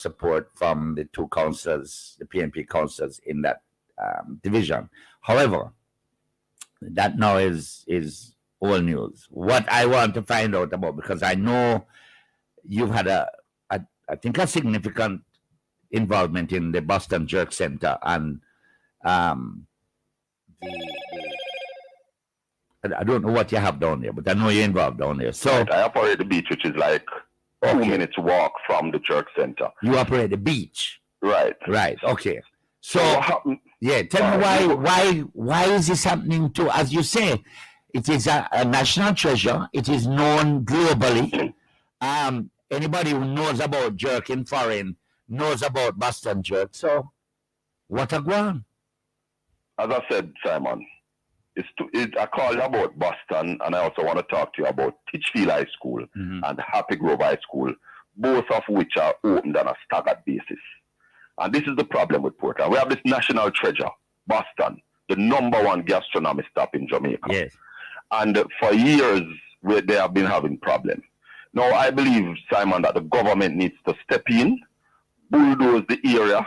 support from the two councils, the PNP councils in that division. However, that now is old news. What I want to find out about, because I know you've had I think a significant involvement in the Boston Jerk Center and I don't know what you have down there, but I know you're involved down there. So right, I operate the beach, which is like 2 minutes walk from the Jerk Center. You operate the beach, right? Right. Okay. So what happened? Yeah, tell me why is this happening to, as you say, it is a national treasure. It is known globally. Anybody who knows about jerk in foreign knows about Boston jerk. So what a ground. As I said, Simon, I call you about Boston, and I also want to talk to you about Titchfield High School and Happy Grove High School, both of which are opened on a staggered basis. And this is the problem with Portland. We have this national treasure, Boston, the #1 gastronomy stop in Jamaica. Yes. And for years, they have been having problems. Now, I believe, Simon, that the government needs to step in, bulldoze the area,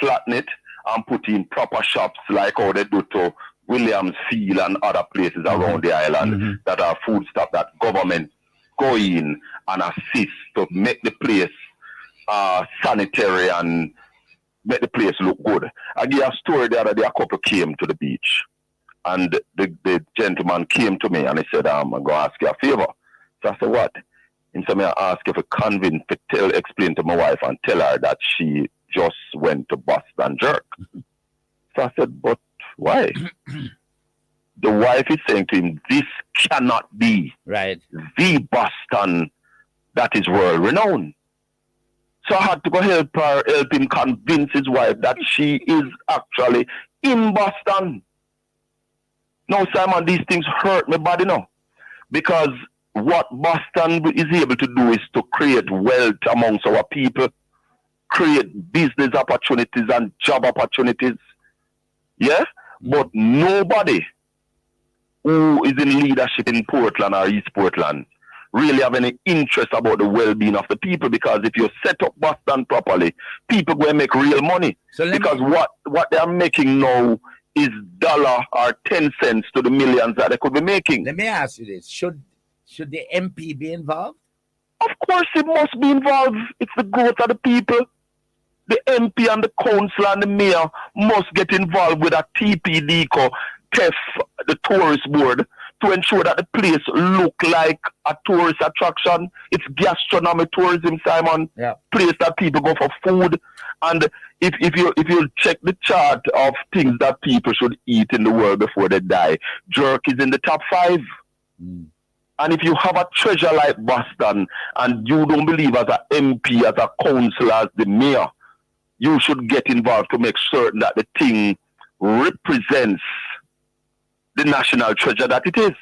flatten it, and put in proper shops like how they do to Williams Field and other places around the island that are food stop, that government go in and assist to make the place sanitary and make the place look good. I give a story the other day. A couple came to the beach, and the gentleman came to me and he said, I'm going to ask you a favor. So I said, what? And so I asked if I explain to my wife and tell her that she just went to Boston Jerk. So I said, but why? The wife is saying to him, this cannot be the Boston that is world renowned. So I had to go help him convince his wife that she is actually in Boston. Now, Simon, these things hurt my body now. Because what Boston is able to do is to create wealth amongst our people, create business opportunities and job opportunities. Yeah? But nobody who is in leadership in Portland or East Portland really have any interest about the well-being of the people, because if you set up Boston properly, people will make real money. Because what they are making now is $1 or 10 cents to the millions that they could be making. Let me ask you this. Should the MP be involved? Of course it must be involved. It's the growth of the people. The MP and the council and the mayor must get involved with a TPDCO, TEF, the tourist board, to ensure that the place look like a tourist attraction. It's gastronomy tourism, Simon. Yeah. Place that people go for food. And if you check the chart of things that people should eat in the world before they die, jerk is in the top 5. And if you have a treasure like Boston and you don't believe as an MP, as a councillor, as the mayor, you should get involved to make certain that the thing represents the national treasure that it is.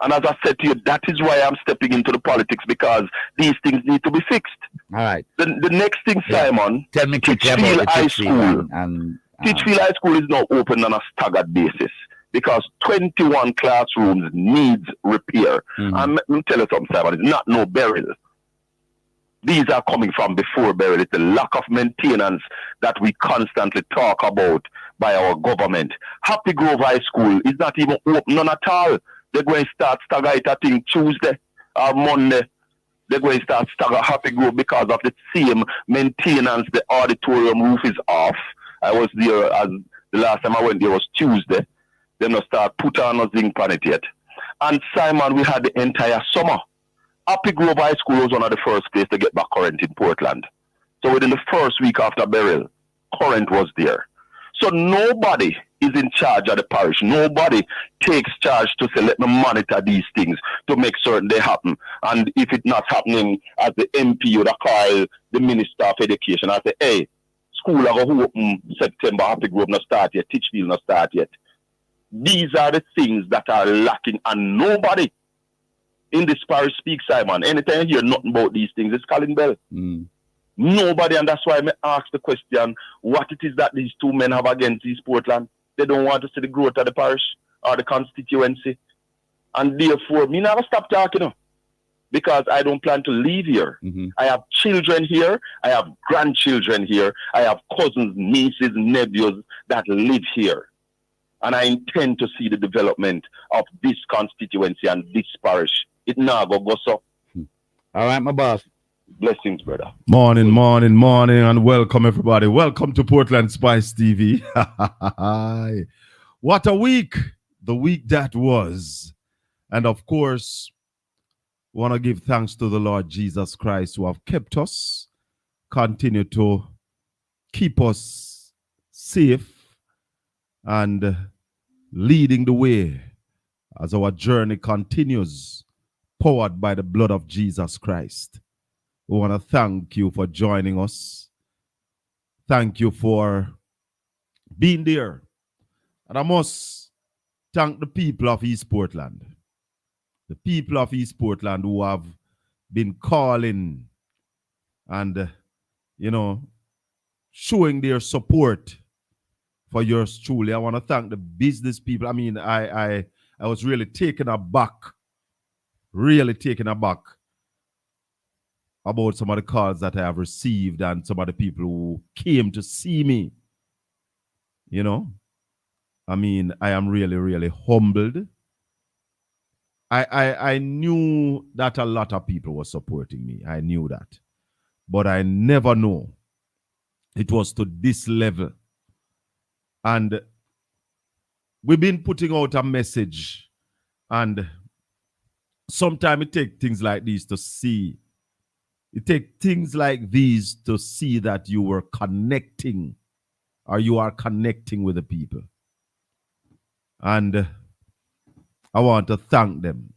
And as I said to you, that is why I'm stepping into the politics, because these things need to be fixed. All right. The next thing, Simon, tell me quickly about High School. Titchfield High School is now open on a staggered basis because 21 classrooms needs repair. And let me tell you something, Simon, it's not no burial. These are coming from before burial. It's the lack of maintenance that we constantly talk about by our government. Happy Grove High School is not even open, none at all. They're going to start stagger it, I think, Tuesday or Monday. They're going to start stagger Happy Grove because of the same maintenance. The auditorium roof is off. I was there, as the last time I went there was Tuesday. They're going to start put on a zinc on it yet. And Simon, we had the entire summer. Happy Grove High School was one of the first places to get back current in Portland. So within the first week after burial, current was there. So nobody is in charge of the parish. Nobody takes charge to say, let me monitor these things to make certain they happen. And if it's not happening, as the MP would call the Minister of Education and say, hey, school are going to open September, Happy Grove not start yet, Titchfield not start yet. These are the things that are lacking, and nobody in this parish speaks, Simon. Anytime you hear nothing about these things, it's calling bell. Nobody, and that's why I ask the question, what it is that these two men have against East Portland. They don't want to see the growth of the parish or the constituency. And therefore, me never stop talking. because I don't plan to leave here. I have children here. I have grandchildren here. I have cousins, nieces, nephews that live here. And I intend to see the development of this constituency and this parish. It now go so. All right, my boss. Blessings, brother. Morning, and welcome everybody. Welcome to Portland Spice TV. What a week, the week that was. And of course, want to give thanks to the Lord Jesus Christ who have kept us, continue to keep us safe and leading the way as our journey continues, powered by the blood of Jesus Christ. We want to thank you for joining us. Thank you for being there. And I must thank the people of East Portland. The people of East Portland who have been calling and, showing their support for yours truly. I want to thank the business people. I mean, I was really taken aback about some of the calls that I have received and some of the people who came to see me. I mean, I am really, really humbled. I knew that a lot of people were supporting me. I knew that. But I never know it was to this level. And we've been putting out a message, and sometimes it takes things like these to see. It takes things like these to see that you were connecting, or you are connecting with the people. And I want to thank them.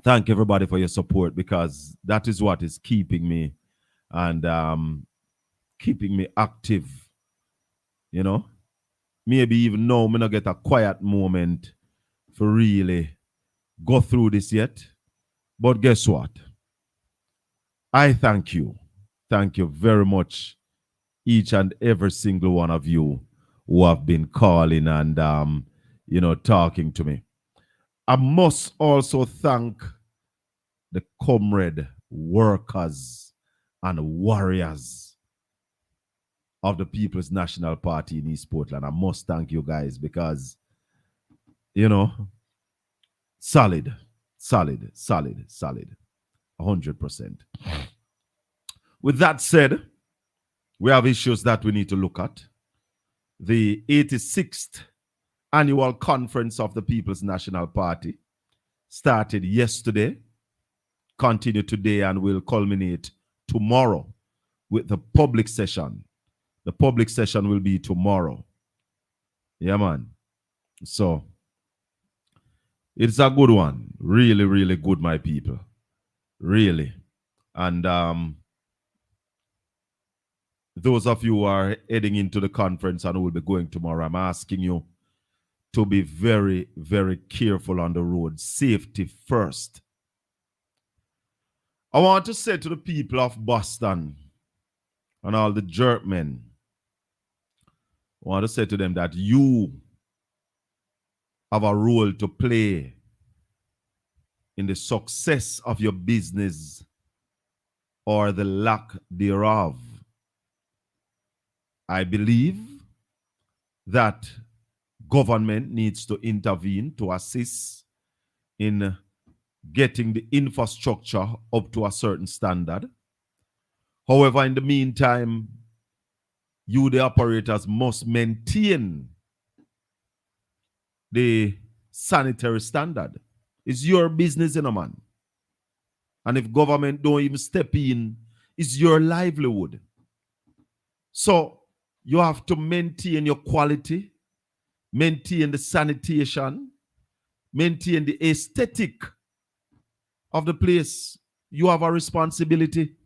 Thank everybody for your support, because that is what is keeping me and keeping me active. Maybe even now, me not get a quiet moment for really go through this yet. But guess what? I thank you. Thank you very much, each and every single one of you who have been calling and, talking to me. I must also thank the comrade workers and warriors of the People's National Party in East Portland. I must thank you guys because, solid, 100%. With that said, we have issues that we need to look at. The 86th annual conference of the People's National Party started yesterday, continued today, and will culminate tomorrow with the public session. The public session will be tomorrow. Yeah, man. So, it's a good one. Really, really good, my people. Really. And those of you who are heading into the conference and who will be going tomorrow, I'm asking you to be very, very careful on the road. Safety first. I want to say to the people of Boston and all the jerkmen, I want to say to them that you have a role to play in the success of your business or the lack thereof. I believe that government needs to intervene to assist in getting the infrastructure up to a certain standard. However, in the meantime, you, the operators, must maintain the sanitary standard. It's your business, man. And if government don't even step in, it's your livelihood. So you have to maintain your quality, maintain the sanitation, maintain the aesthetic of the place. You have a responsibility.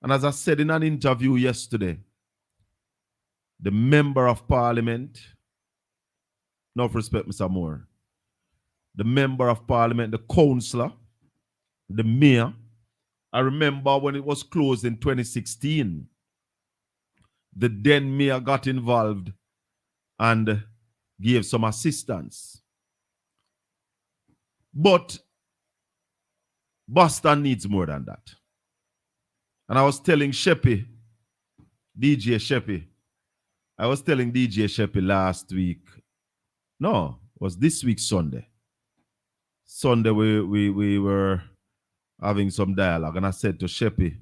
And as I said in an interview yesterday, the member of parliament, no respect, Mr. Moore, the member of parliament, the councillor, the mayor, I remember when it was closed in 2016, the then mayor got involved and gave some assistance. But Boston needs more than that. And I was telling DJ Sheppy, I was telling DJ Sheppy last week, no, it was this week Sunday. Sunday we were having some dialogue, and I said to Sheppy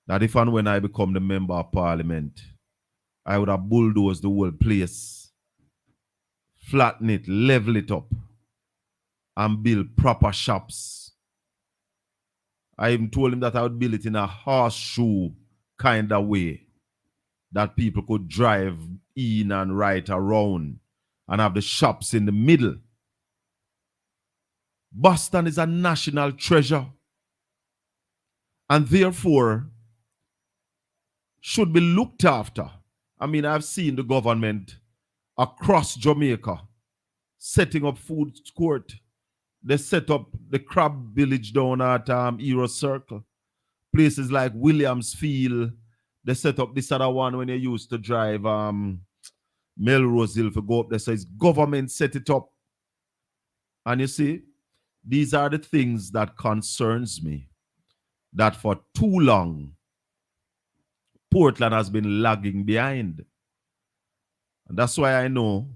that if and when I become the member of parliament, I would have bulldozed the whole place, flatten it, level it up, and build proper shops. I even told him that I would build it in a horseshoe kind of way that people could drive in and right around and have the shops in the middle. Boston is a national treasure and therefore should be looked after. I mean, I've seen the government across Jamaica setting up food court. They set up the crab village down at Euro Circle. Places like Williamsfield. They set up this other one when you used to drive Melrose Hill to go up there. So it's government set it up. And you see, these are the things that concerns me. That for too long, Portland has been lagging behind. And that's why I know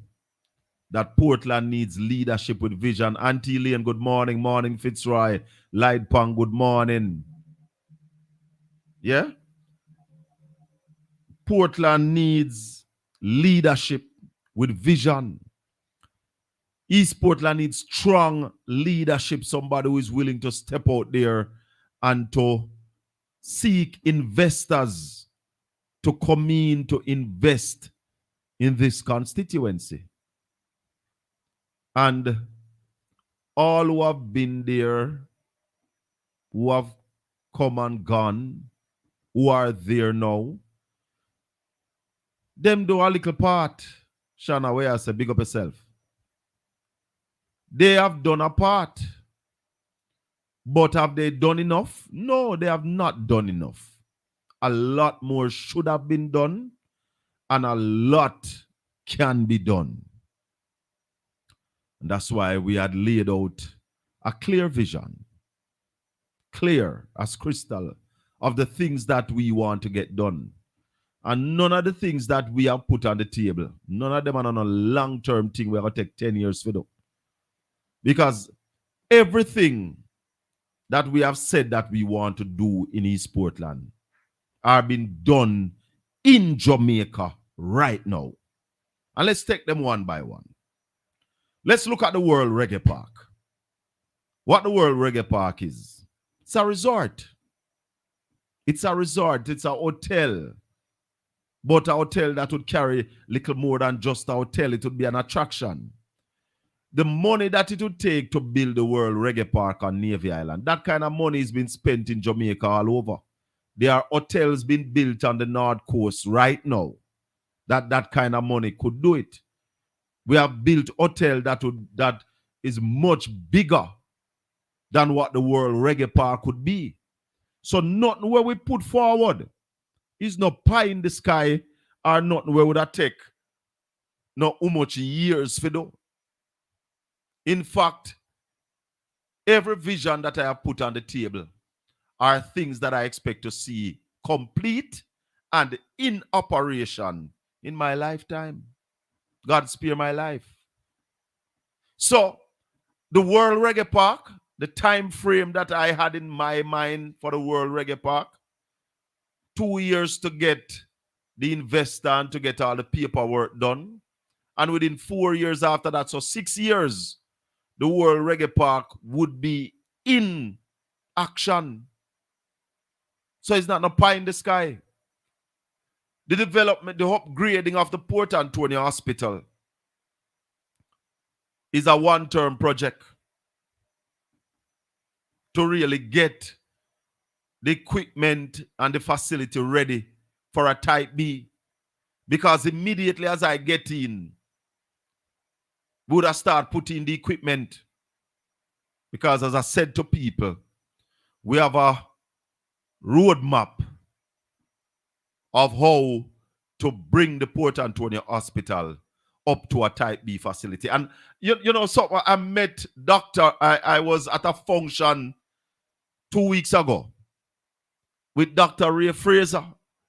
that Portland needs leadership with vision. Auntie Lane, good morning. Morning, Fitzroy. Light Pang, good morning. Yeah? Portland needs leadership with vision. East Portland needs strong leadership, somebody who is willing to step out there and to seek investors to come in to invest in this constituency. And all who have been there, who have come and gone, who are there now, them do a little part. Shana, where I say, big up yourself. They have done a part. But have they done enough? No, they have not done enough. A lot more should have been done, and a lot can be done. And that's why we had laid out a clear vision, clear as crystal, of the things that we want to get done. And none of the things that we have put on the table, none of them are on a long-term thing we're going to take 10 years to do. Because everything that we have said that we want to do in East Portland are being done in Jamaica right now. And let's take them one by one. Let's look at the World Reggae Park. What the World Reggae Park is. It's a resort. It's a resort. It's a hotel. But a hotel that would carry little more than just a hotel. It would be an attraction. The money that it would take to build the World Reggae Park on Navy Island, that kind of money has been spent in Jamaica all over. There are hotels being built on the North Coast right now that kind of money could do it. We have built hotel that is much bigger than what the World Reggae Park could be. So nothing where we put forward is no pie in the sky or nothing where would that take not how much years for do. In fact, every vision that I have put on the table are things that I expect to see complete and in operation in my lifetime. God spare my life. So, the World Reggae Park, the time frame that I had in my mind for the World Reggae Park, 2 years to get the investor and to get all the paperwork done. And within 4 years after that, so 6 years, the World Reggae Park would be in action. So it's not no pie in the sky. The development, the upgrading of the Port Antonio Hospital is a one-term project to really get the equipment and the facility ready for a Type B. Because immediately as I get in, we would have started putting the equipment. Because as I said to people, we have a roadmap of how to bring the Port Antonio Hospital up to a type B facility. And you know, so I met Doctor, I was at a function 2 weeks ago with Dr. Ray Fraser,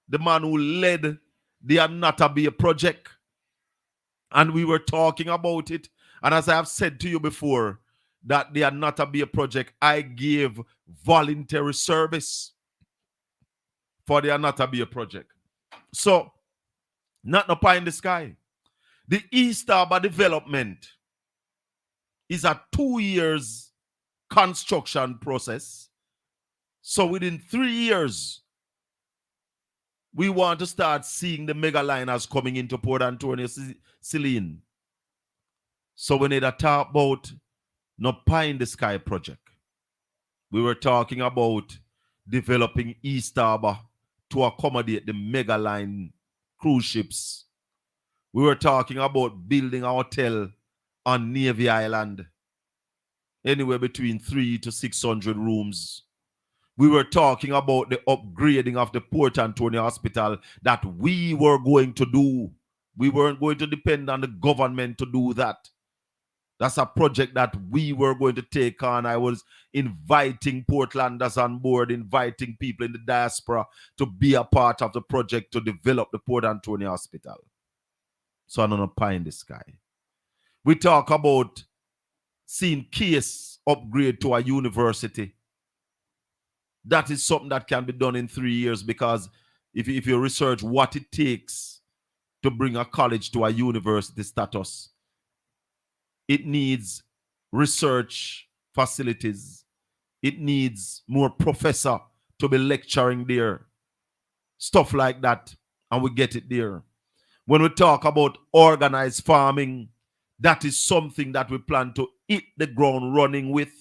the man who led the Anatomy project. And we were talking about it. And as I have said to you before, that the Anatomy project, I gave voluntary service for the Anatomy project. So, not no pie in the sky. The East Harbor development is a 2 years construction process. So within 3 years, we want to start seeing the mega liners coming into Port Antonio, Celine. So we need to talk about no pie in the sky project. We were talking about developing East Harbor to accommodate the mega line cruise ships. We were talking about building a hotel on Navy Island, anywhere between 300 to 600 rooms. We were talking about the upgrading of the Port Antonio Hospital that we were going to do. We weren't going to depend on the government to do that. That's a project that we were going to take on. I was inviting Portlanders on board, inviting people in the diaspora to be a part of the project to develop the Port Antonio Hospital. So I'm on a pie in the sky. We talk about seeing case upgrade to a university. That is something that can be done in 3 years, because if you research what it takes to bring a college to a university status, it needs research facilities. It needs more professor to be lecturing there. Stuff like that. And we get it there. When we talk about organized farming, that is something that we plan to hit the ground running with.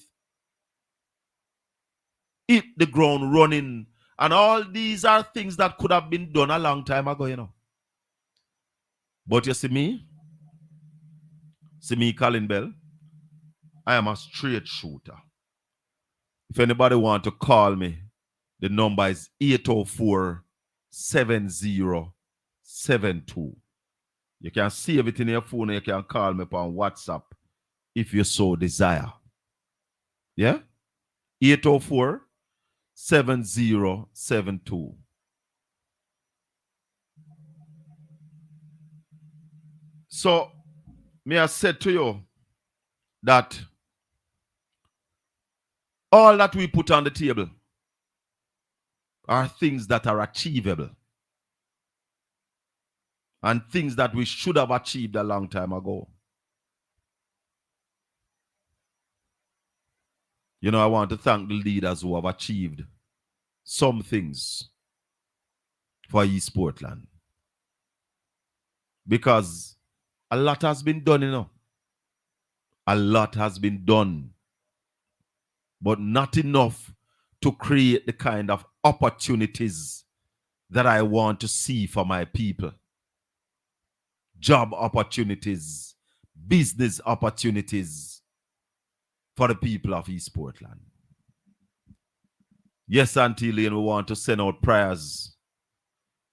Hit the ground running. And all these are things that could have been done a long time ago, you know. But you see me, Colin Bell, I am a straight shooter. If anybody want to call me, the number is 804-7072. You can save it in your phone and you can call me on WhatsApp if you so desire. Yeah? 804-7072. So, may I say to you that all that we put on the table are things that are achievable and things that we should have achieved a long time ago. You know, I want to thank the leaders who have achieved some things for East Portland, because a lot has been done, you know. A lot has been done, but not enough to create the kind of opportunities that I want to see for my people. Job opportunities, business opportunities for the people of East Portland. Yes, Auntie Lane, we want to send out prayers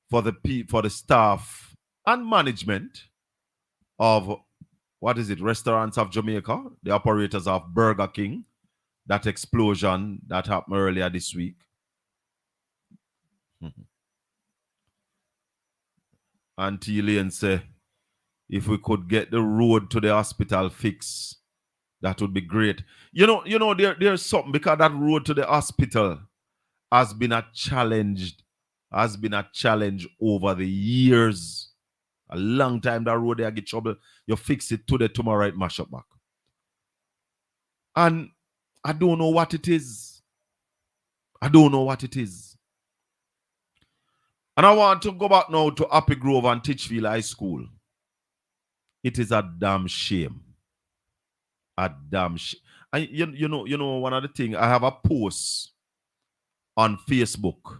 for the staff and management of, Restaurants of Jamaica, the operators of Burger King, that explosion that happened earlier this week. Auntie Lane say, if we could get the road to the hospital fixed, that would be great. You know, there's something, because that road to the hospital has been a challenge over the years. A long time that road there get trouble. You fix it today, tomorrow it mash up back. And I don't know what it is. And I want to go back now to Happy Grove and Titchfield High School. It is a damn shame. A damn shame. And you know, one of the things, I have a post on Facebook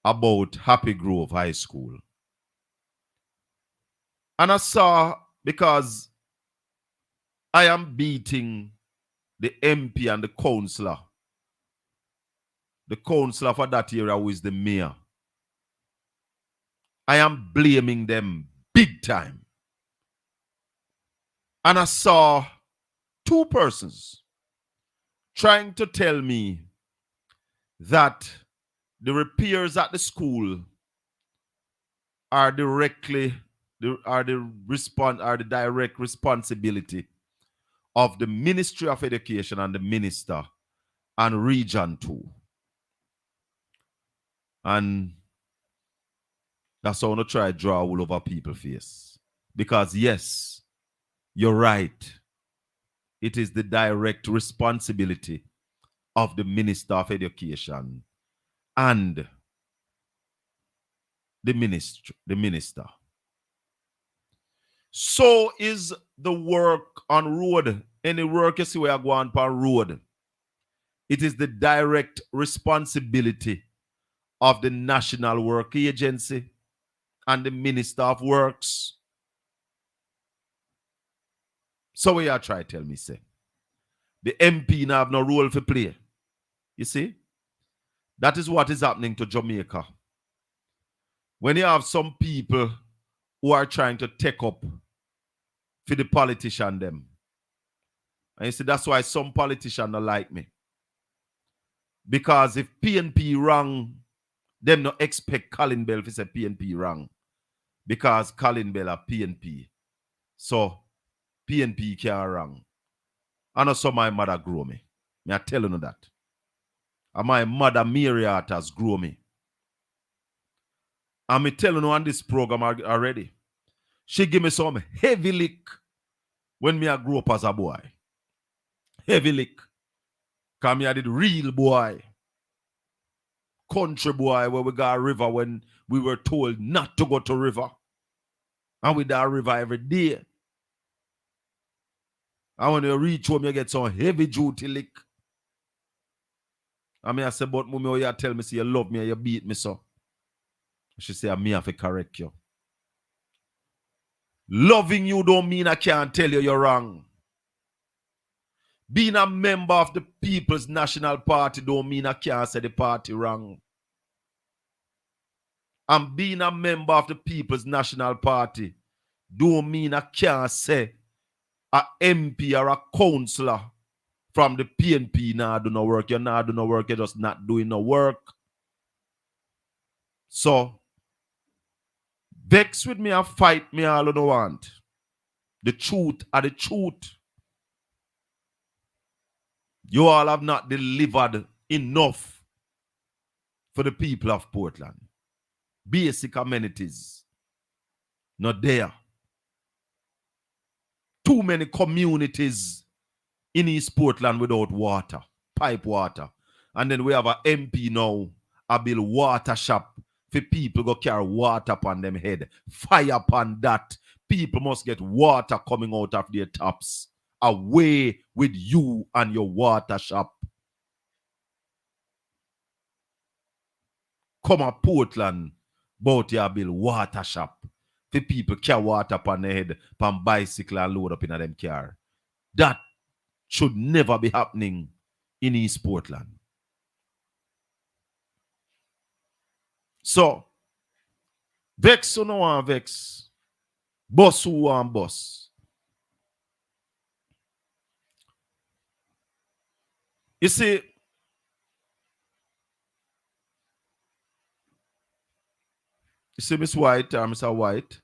about Happy Grove High School. And I saw, because I am beating the MP and the councillor for that area, who is the mayor. I am blaming them big time. And I saw two persons trying to tell me that the repairs at the school are directly the direct responsibility of the Ministry of Education and the minister and Region 2. And that's how I want to try to draw all over people's face. Because yes, you're right. It is the direct responsibility of the Minister of Education and the minister. So is the work on road. Any work you see where I go on road, it is the direct responsibility of the National Work Agency and the Minister of Works. So what you try to tell me, say? The MP now have no role to play. You see? That is what is happening to Jamaica. When you have some people who are trying to take up for the politician them. And you see, that's why some politicians don't like me. Because if PNP wrong, them not expect Colin Bell to say PNP wrong. Because Colin Bell are PNP. So PNP can't wrong. I know some my mother grow me. I tell you that. And my mother Mary has grow me. And me telling you on this program already. She give me some heavy lick when me I grew up as a boy. Heavy lick. Because me I did real boy. Country boy where we got a river when we were told not to go to river. And we that river every day. And when you reach home, you get some heavy duty lick. I mean, I say, but mommy, you tell me, say you love me and you beat me, so. She say, me have to correct you. Loving you don't mean I can't tell you you're wrong. Being a member of the People's National Party don't mean I can't say the party wrong. And being a member of the People's National Party don't mean I can't say a MP or a councillor from the PNP now do no work. You're not doing no work. You're just not doing no work. So, vex with me and fight me all you don't want. The truth are the truth. You all have not delivered enough for the people of Portland. Basic amenities. Not there. Too many communities in East Portland without water. Pipe water. And then we have an MP now, a build water shop for people go carry water upon them head. Fire upon that. People must get water coming out of their taps. Away with you and your water shop. Come a Portland, bout your build water shop. For people carry water upon their head, upon bicycle and load up in them car. That should never be happening in East Portland. So, vex who no want vex. Boss who want boss. You see, Miss White or Mr. White,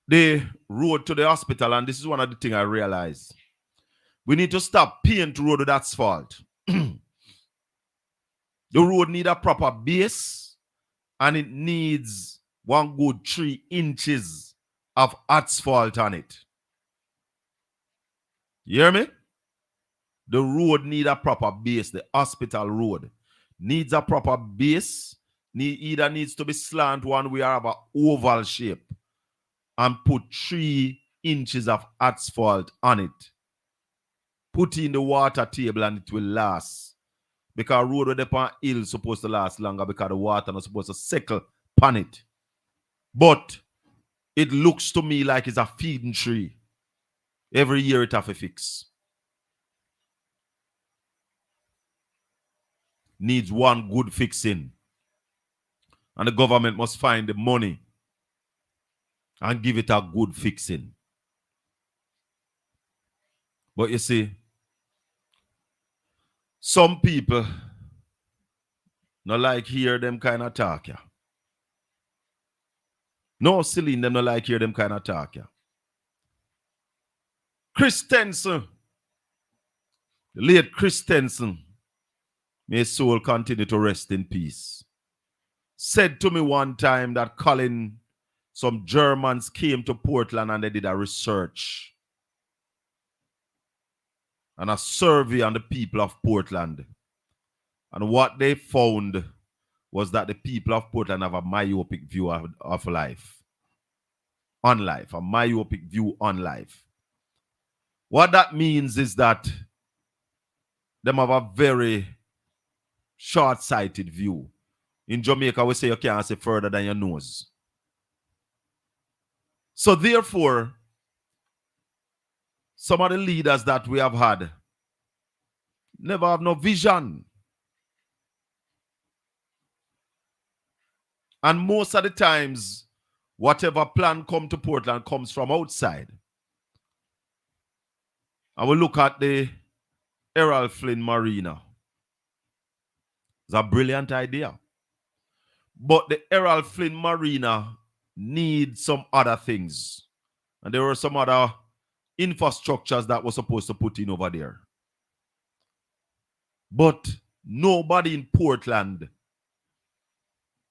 the road to the hospital, and this is one of the things I realized. We need to stop paint road with asphalt. The road need a proper base, and it needs one good 3 inches of asphalt on it. You hear me? The road need a proper base. The hospital road needs a proper base. Either needs to be slant one way or have an oval shape, and put 3 inches of asphalt on it. Put in the water table and it will last. Because road with the hill is supposed to last longer because the water not supposed to settle upon it. But it looks to me like it's a feeding tree. Every year it have a fix. Needs one good fixing. And the government must find the money and give it a good fixing. But you see, some people not like hear them kind of talk. Yeah. No, Celine, them not like hear them kind of talk. Yeah. Christensen, the late Christensen, may his soul continue to rest in peace, said to me one time that Colin, some Germans came to Portland and they did a research and a survey on the people of Portland. And what they found was that the people of Portland have a myopic view of life. On life, a myopic view on life. What that means is that them have a very short-sighted view. In Jamaica, we say you can't see further than your nose. So therefore, some of the leaders that we have had never have no vision. And most of the times, whatever plan come to Portland comes from outside. I will look at the Errol Flynn Marina. It's a brilliant idea. But the Errol Flynn Marina needs some other things. And there were some other infrastructures that were supposed to put in over there. But nobody in Portland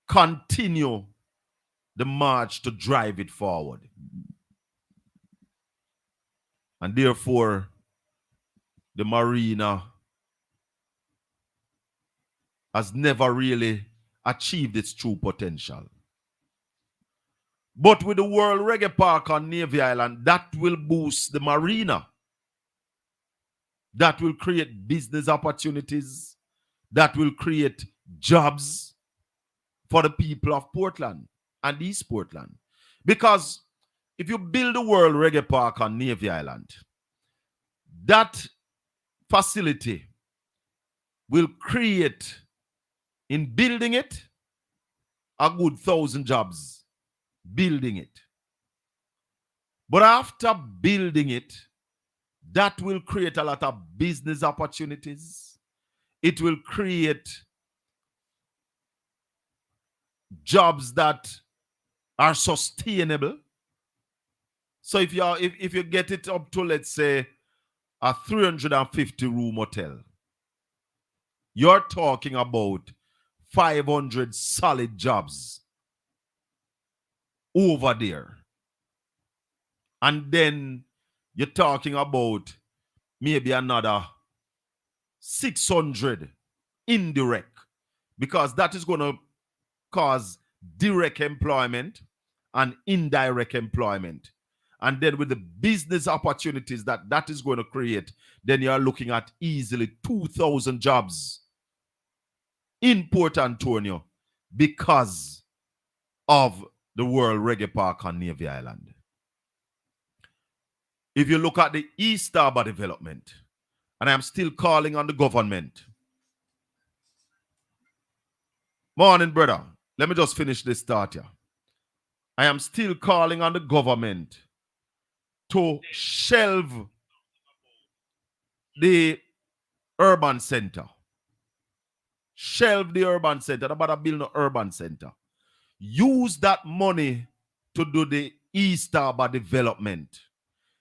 continue the march to drive it forward. And therefore, the marina has never really achieved its true potential. But with the World Reggae Park on Navy Island, that will boost the marina. That will create business opportunities. That will create jobs for the people of Portland and East Portland. Because if you build the World Reggae Park on Navy Island, that facility will create, in building it, a good 1,000 jobs. Building it. But after building it, that will create a lot of business opportunities. It will create jobs that are sustainable. So if you get it up to, let's say, a 350 room hotel, you're talking about 500 solid jobs over there. And then you're talking about maybe another 600 indirect, because that is going to cause direct employment and indirect employment. And then with the business opportunities that is going to create, then you're looking at easily 2,000 jobs in Port Antonio because of the World Reggae Park on Navy Island. If you look at the East Harbour development, and I'm still calling on the government. Morning, brother. Let me just finish this start here. I am still calling on the government to shelve the urban center. Shelve the urban center. About to build an urban center. Use that money to do the East Harbour development.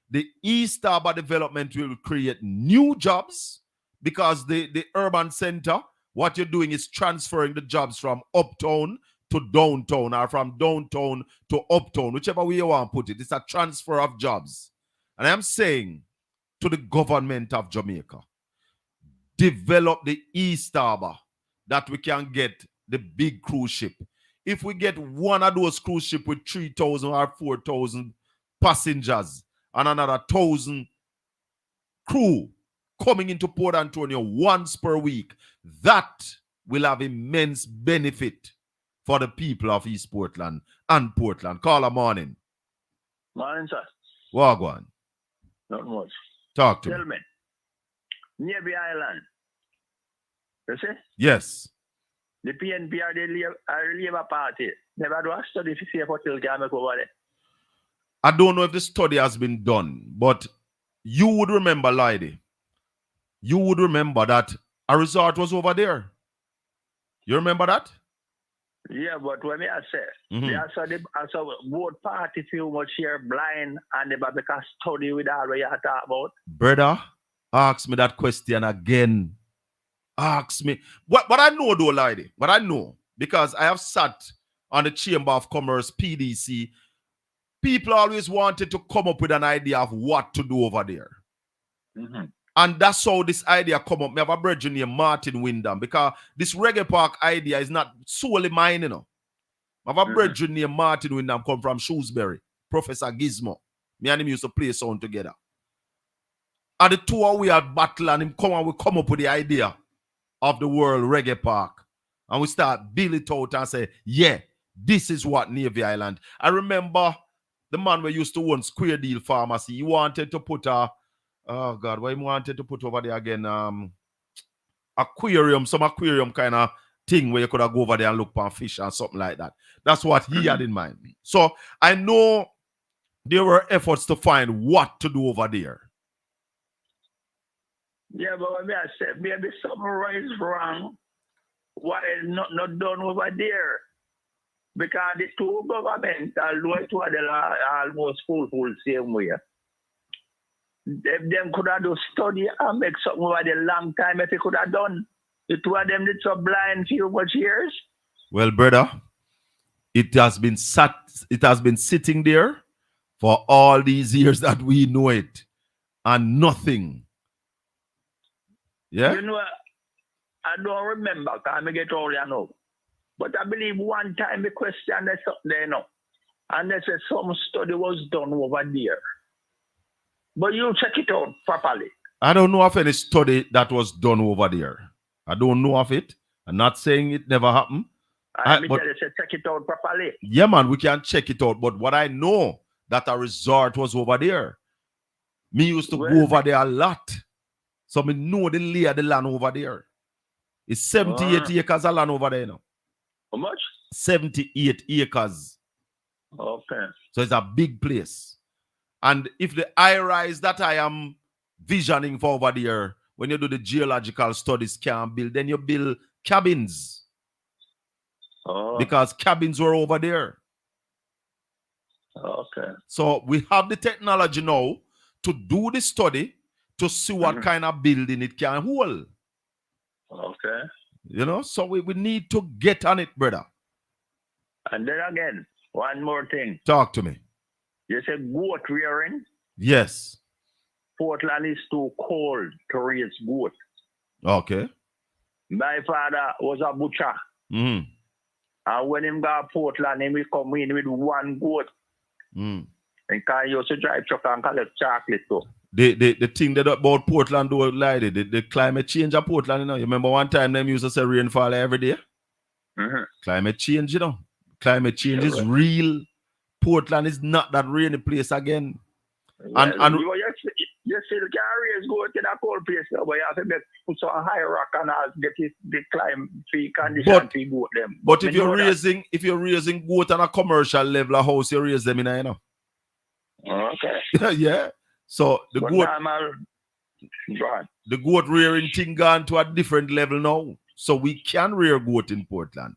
The East Harbour development will create new jobs because the urban center, what you're doing is transferring the jobs from uptown to downtown or from downtown to uptown, whichever way you want to put it. It's a transfer of jobs. And I'm saying to the government of Jamaica, develop the East Harbour that we can get the big cruise ship. If we get one of those cruise ships with 3,000 or 4,000 passengers and another 1,000 crew coming into Port Antonio once per week, that will have immense benefit for the people of East Portland and Portland. Call a morning. Morning, sir. Wagwan. Not much. Talk to me. Tell me. Navy Island. You see? Yes. The PNP are the Labour Party. Never do a study to see if hotel can make over there. I don't know if the study has been done, but you would remember, Lydie, you would remember that a resort was over there. You remember that? Yeah, but when I say, Mhm. I saw both parties feel much here blind and they make a study with all what you talk about. Brother, ask me that question again. Ask me. What I know though, Lydie, what I know, because I have sat on the Chamber of Commerce, PDC, people always wanted to come up with an idea of what to do over there. Mm-hmm. And that's how this idea come up. Me have a brother named Martin Wyndham, because this reggae park idea is not solely mine, you know. I have a brother named Martin Wyndham come from Shrewsbury, Professor Gizmo. Me and him used to play sound together. And the two of we had battle and him come and we come up with the idea of the World Reggae Park. And we start build it out and say, yeah, this is what Navy Island. I remember the man we used to own Square Deal Pharmacy. He wanted to put oh God, what he wanted to put over there again? Aquarium, some aquarium kind of thing where you could have go over there and look for fish and something like that. That's what he had in mind. So I know there were efforts to find what to do over there. Yeah, but when I say maybe something is wrong, why is not done over there? Because the two governments, although it was almost full same way, them could have done study and make something over the long time if they could have done. The two of them did so blind few much years. Well, brother, it has been sitting there for all these years that we know it, and nothing. Yeah? You know, I don't remember because I get all I know. But I believe one time the question is up there now. And they said some study was done over there. But you check it out properly. I don't know of any study that was done over there. I don't know of it. I'm not saying it never happened. But check it out properly. Yeah, man, we can check it out. But what I know, that a resort was over there. Me used to go over there a lot. So me know the lay of the land over there. It's 78 acres of land over there now. How much? 78 acres. Okay. So it's a big place. And if the high rise that I am visioning for over there, when you do the geological studies can't build, then you build cabins. Oh. Because cabins were over there. Okay. So we have the technology now to do the study to see what kind of building it can hold. Okay. You know, so we need to get on it, brother. And then again, one more thing. Talk to me. You said goat rearing? Yes. Portland is too cold to raise goat. Okay. My father was a butcher. Mm-hmm. And when him got Portland, he will come in with one goat. Mm. And can you also drive truck and collect chocolate too. The thing that about Portland do like the climate change of Portland, you know. You remember one time them used to say rainfall every day? Mm-hmm. Climate change, you know. Climate change is real. Portland is not that rainy place again. Well, and you still can raise goat in a cold place, but you have to put some high rock and get the climate condition to goat them. But if you're raising goat on a commercial level of house, you raise them in a, you know. Okay. Yeah. So the goat rearing thing gone to a different level now. So we can rear goat in Portland.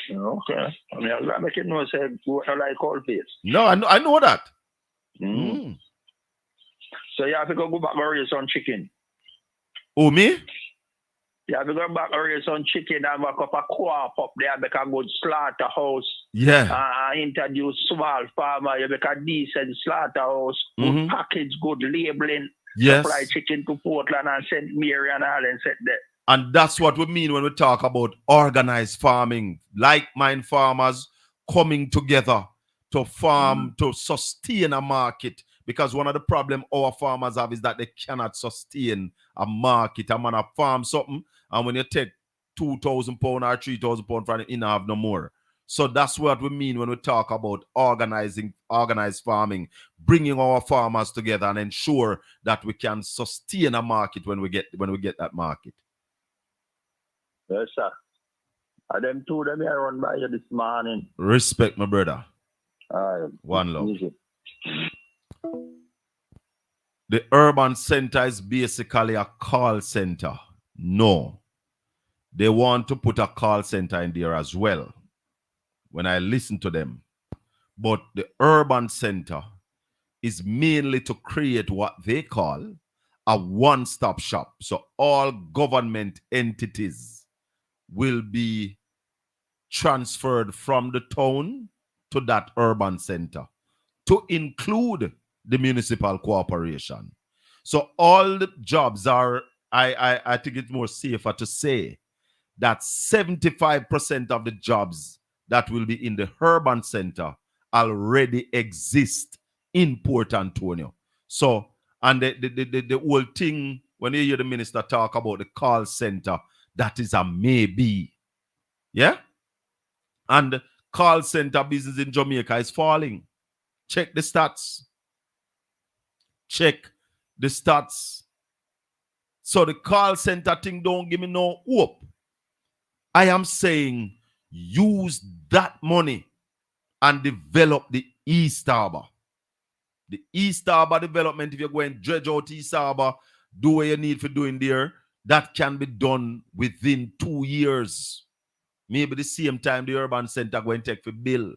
Okay. I mean, I'm making no sense. Goat are like cold place. No, I know that. Mm. So you have to go back and raise some chicken. Oh, me? You have to go back and raise some chicken and make up a co-op up there, make a good slaughterhouse. Yeah. Introduce small farmer, you make a decent slaughterhouse, good package, good labeling. Yes. Supply chicken to Portland and St. Mary and all and set there. And that's what we mean when we talk about organized farming, like-minded farmers coming together to farm, to sustain a market. Because one of the problems our farmers have is that they cannot sustain a market. A man a farm something, and when you take 2,000 pounds or 3,000 pounds from it, you don't have no more. So that's what we mean when we talk about organized farming, bringing our farmers together and ensure that we can sustain a market when we get that market. Yes, sir. And them two them here run by you this morning. Respect, my brother. All right. One love. Easy. the urban center is basically a call center. No. They want to put a call center in there as well when I listen to them. But the urban center is mainly to create what they call a one-stop shop. So all government entities will be transferred from the town to that urban center to include the municipal corporation. So all the jobs are, I think it's more safer to say that 75% of the jobs that will be in the urban center already exist in Port Antonio. So, and the whole thing, when you hear the minister talk about the call center, that is a maybe. Yeah? And call center business in Jamaica is falling. Check the stats. Check the stats. So the call center thing don't give me no hope. I am saying use that money and develop the East Harbor. The East Harbor development, if you're going to dredge out East Harbor, do what you need for doing there, that can be done within 2 years. Maybe the same time the urban center going to take for bill.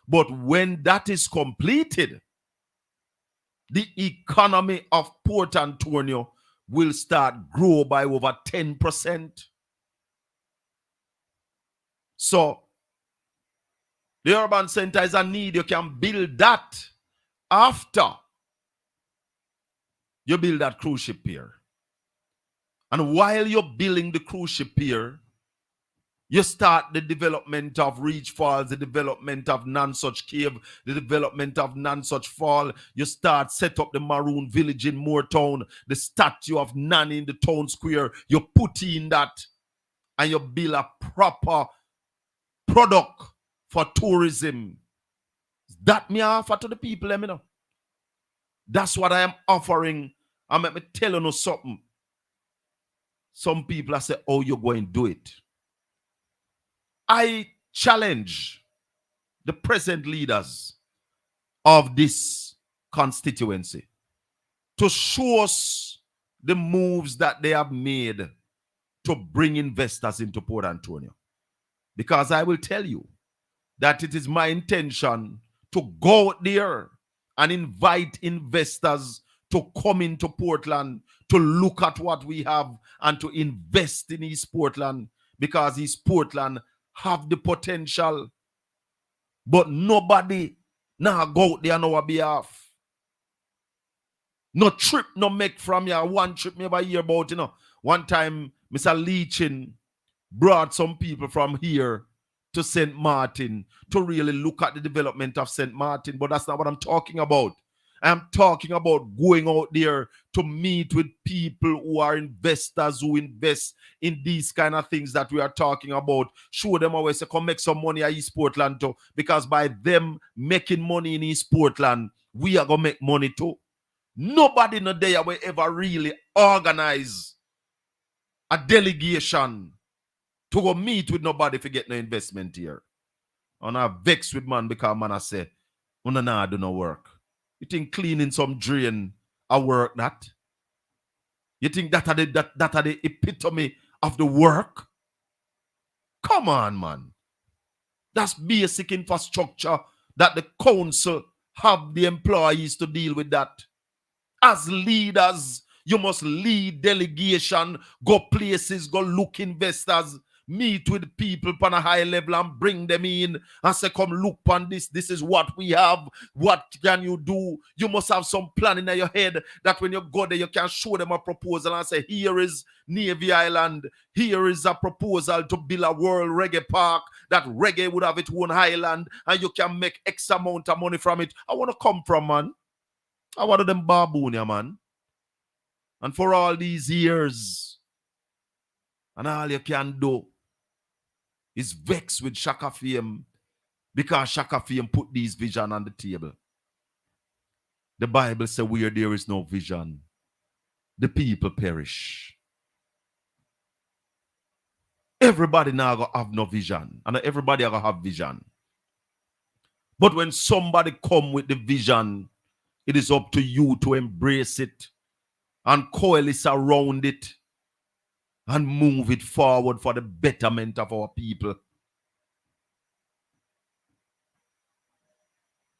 But when that is completed, the economy of Port Antonio will start grow by over 10%. So the urban center is a need. You can build that after you build that cruise ship pier. And while you're building the cruise ship pier, you start the development of Reach Falls, the development of Nonsuch Cave, the development of Nonsuch Fall. You start set up the Maroon Village in Moortown, the statue of Nanny in the town square. You put in that and you build a proper product for tourism. That me offer to the people, let me know. That's what I am offering. I'm let me tell you something. Some people say, oh, you're going to do it. I challenge the present leaders of this constituency to show us the moves that they have made to bring investors into Port Antonio. Because I will tell you that it is my intention to go out there and invite investors to come into Portland to look at what we have and to invest in East Portland, because East Portland have the potential, but nobody now go out there on our behalf. No trip no make from here. One trip me ever hear about, one time Mr. Leachin brought some people from here to St. Martin to really look at the development of St. Martin, but that's not what I'm talking about. I'm talking about going out there to meet with people who are investors who invest in these kind of things that we are talking about. Show them how we say, come make some money at East Portland too. Because by them making money in East Portland, we are going to make money too. Nobody in the day will ever really organize a delegation to go meet with nobody if you get no investment here. And I vex with man because man I say, nah do no work. You think cleaning some drain a work that? You think that are the epitome of the work? Come on, man. That's basic infrastructure that the council have the employees to deal with that. As leaders, you must lead delegation, go places, go look investors, meet with people on a high level and bring them in and say, come look on this. This is what we have. What can you do? You must have some plan in your head that when you go there, you can show them a proposal and say, here is Navy Island. Here is a proposal to build a world reggae park that reggae would have its own island and you can make X amount of money from it. I want to come from, man. I want them baboon, yeah, man. And for all these years, and all you can do is vex with SHACKA Fame because SHACKA Fame put these vision on the table. The Bible says where there is no vision, the people perish. Everybody now gonna have no vision, and everybody gonna have vision. But when somebody come with the vision, it is up to you to embrace it and coalesce around it and move it forward for the betterment of our people.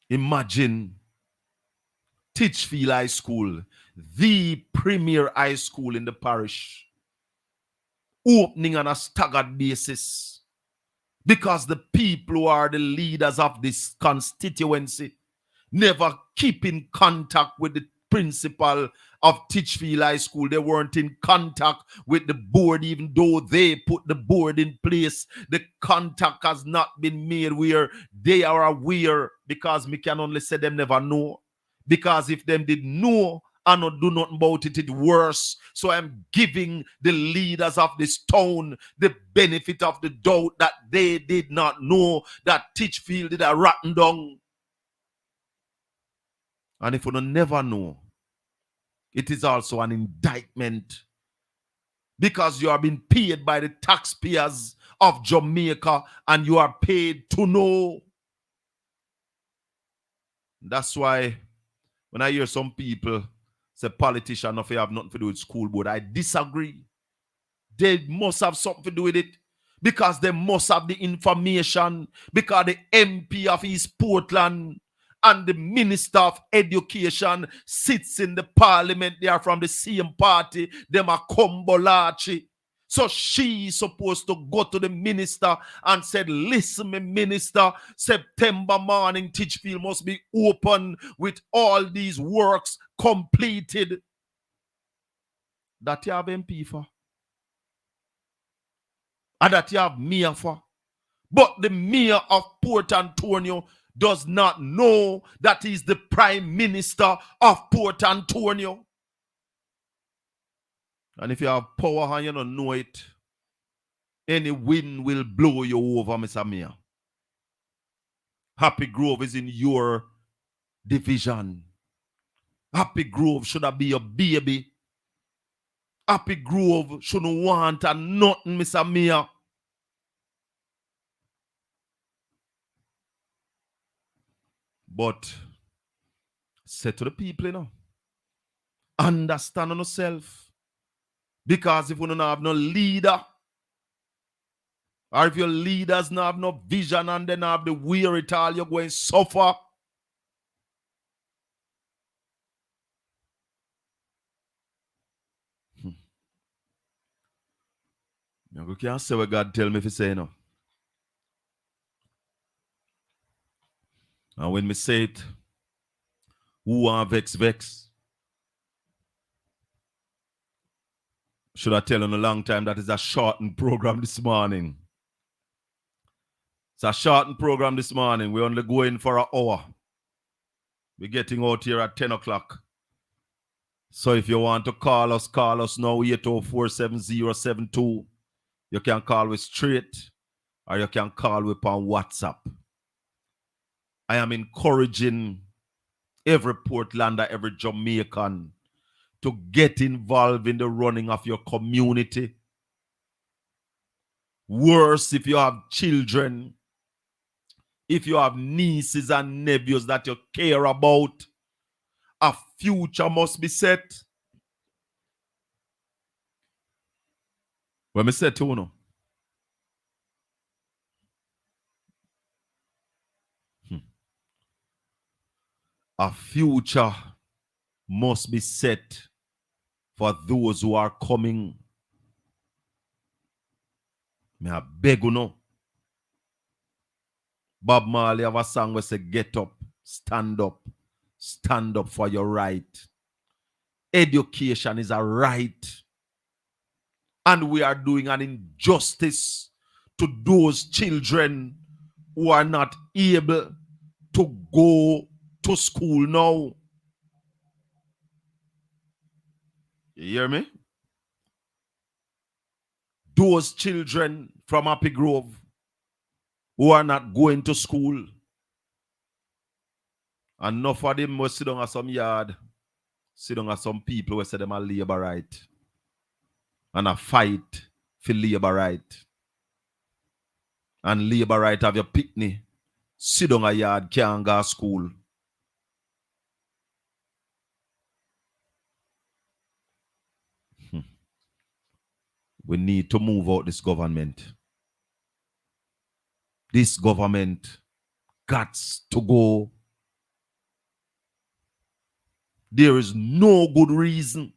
Imagine Titchfield High School, the premier high school in the parish, opening on a staggered basis because the people who are the leaders of this constituency never keep in contact with the principal of Titchfield High School. They weren't in contact with the board, even though they put the board in place. The contact has not been made where they are aware, because me can only say them never know. Because if them did know and not do nothing about it, it's worse. So I'm giving the leaders of this town the benefit of the doubt that they did not know that Titchfield did a rotten down. And if you don't never know, it is also an indictment, because you are being paid by the taxpayers of Jamaica and you are paid to know. That's why when I hear some people say politicians if they have nothing to do with school board, I disagree. They must have something to do with it, because they must have the information, because the MP of East Portland and the Minister of Education sits in the parliament. They are from the same party. Them are Kombolachi. So she's supposed to go to the minister and said, listen, me minister, September morning, Titchfield must be open with all these works completed. That you have MP for. And that you have mayor for. But the mayor of Port Antonio does not know that he's the prime minister of Port Antonio. And if you have power and you don't know it, any wind will blow you over, Mr. Mayor. Happy Grove is in your division. Happy Grove should have be your baby. Happy Grove shouldn't want a nothing, Mr. Mayor. But say to the people, you know, understand on yourself. Because if you don't have no leader, or if your leaders don't have no vision and then have the wherewithal, you're going to suffer. You can't say what God tell me if you say no. And when me say it, who are vex, vex. Should I tell you in a long time that is a shortened program this morning? It's a shortened program this morning. We're only going for an hour. We're getting out here at 10 o'clock. So if you want to call us now, 804-7072. You can call us straight, or you can call us on WhatsApp. I am encouraging every Portlander, every Jamaican to get involved in the running of your community. Worse, if you have children, if you have nieces and nephews that you care about, a future must be set. When me say to you, a future must be set for those who are coming. Me I beg you know. Bob Marley have a song where say, get up stand up for your right. Education is a right. And we are doing an injustice to those children who are not able to go to school now. You hear me? Those children from Happy Grove who are not going to school. And enough of them must sit down at some yard, sit down at some people who say them are labor right. And a fight for labor right. And labor right have your picnic, sit down a yard, can't go to school. We need to move out this government. This government got to go. There is no good reason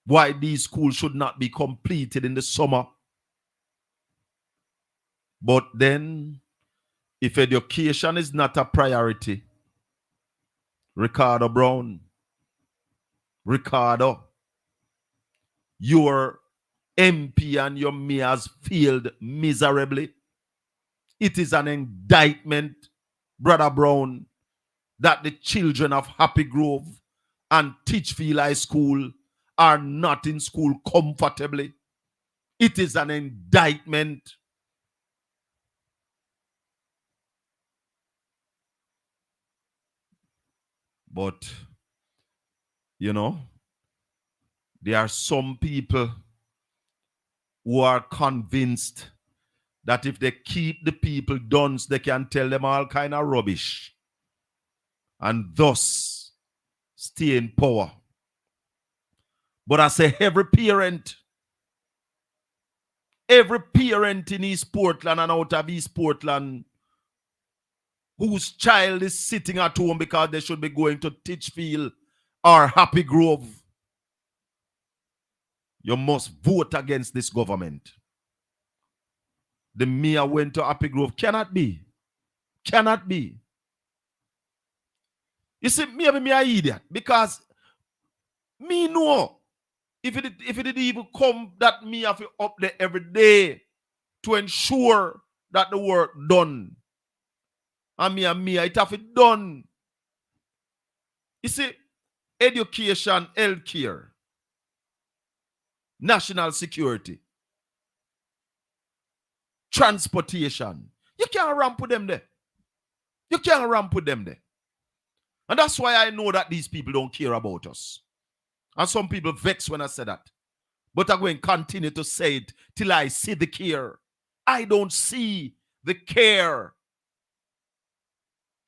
why these schools should not be completed in the summer. But then, if education is not a priority, Ricardo Brown, Ricardo, your MP and your mayors failed miserably. It is an indictment, Brother Brown, that the children of Happy Grove and Teachfield High School are not in school comfortably. It is an indictment. But, you know, there are some people who are convinced that if they keep the people dunce, they can tell them all kind of rubbish and thus stay in power. But I say every parent in East Portland and out of East Portland whose child is sitting at home because they should be going to Teachfield or Happy Grove, you must vote against this government. The mayor went to Happy Grove. Cannot be. Cannot be. You see, maybe me an idiot because me know if it did even come that me have to up there every day to ensure that the work done. And me, it have it done. You see, education, healthcare, national security, transportation. You can't ramp with them there. You can't ramp with them there. And that's why I know that these people don't care about us. And some people vex when I say that. But I'm going to continue to say it till I see the care. I don't see the care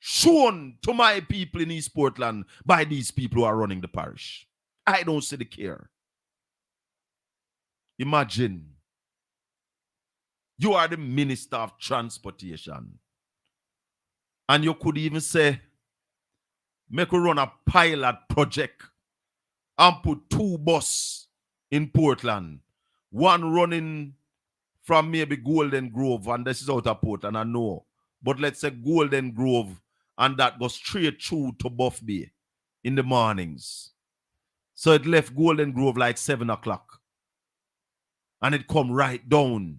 shown to my people in East Portland by these people who are running the parish. I don't see the care. Imagine you are the Minister of Transportation and you could even say, make we run a pilot project and put 2 buses in Portland. One running from maybe Golden Grove, and this is out of Portland, I know. But let's say Golden Grove, and that goes straight through to Buff Bay in the mornings. So it left Golden Grove like 7 o'clock. And it come right down,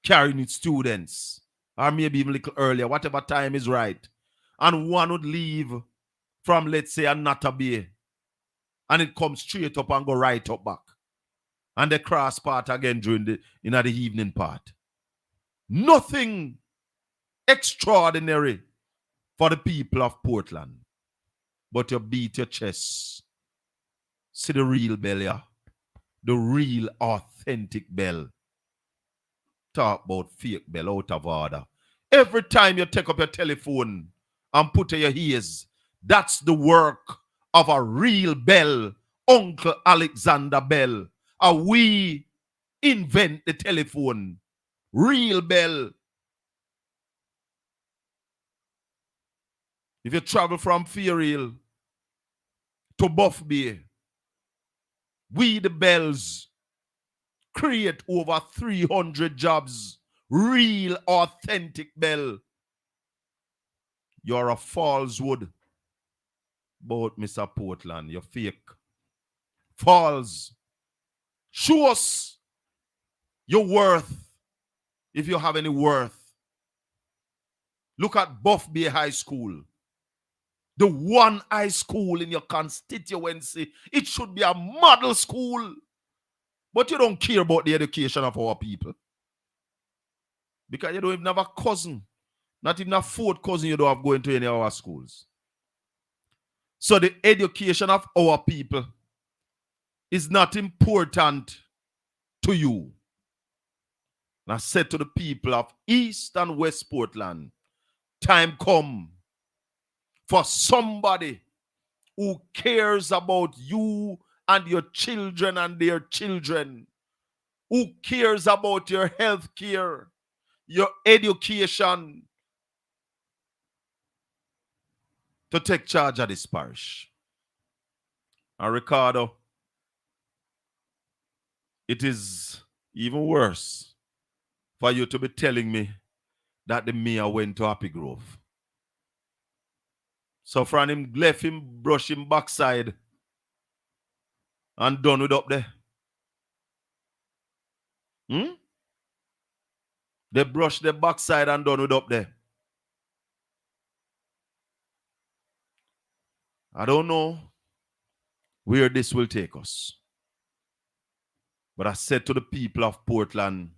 carrying its students, or maybe even a little earlier, whatever time is right. And one would leave from, let's say, Anata Bay, and it comes straight up and go right up back. And they cross part again during the evening part. Nothing extraordinary for the people of Portland. But you beat your chest. See the real bell, yeah? The real authentic bell. Talk about fake bell out of order. Every time you take up your telephone and put in your ears, that's the work of a real bell, Uncle Alexander Bell. And we invent the telephone. Real bell. If you travel from Fairhill to Buff Bay, we the bells create over 300 jobs. Real authentic bell. You're a falsehood. But Mr. Portland, you're fake. False. Show us your worth if you have any worth. Look at Buff Bay High School. The one high school in your constituency. It should be a model school. But you don't care about the education of our people. Because you don't even have a cousin. Not even a 4th cousin you don't have going to any of our schools. So the education of our people is not important to you. And I said to the people of East and West Portland, time come for somebody who cares about you and your children and their children. Who cares about your health care, your education, to take charge of this parish? And Ricardo, it is even worse for you to be telling me that the mayor went to Happy Grove. So from him left him brush him backside and done with up there. They brush the backside and done with up there. I don't know where this will take us. But I said to the people of Portland,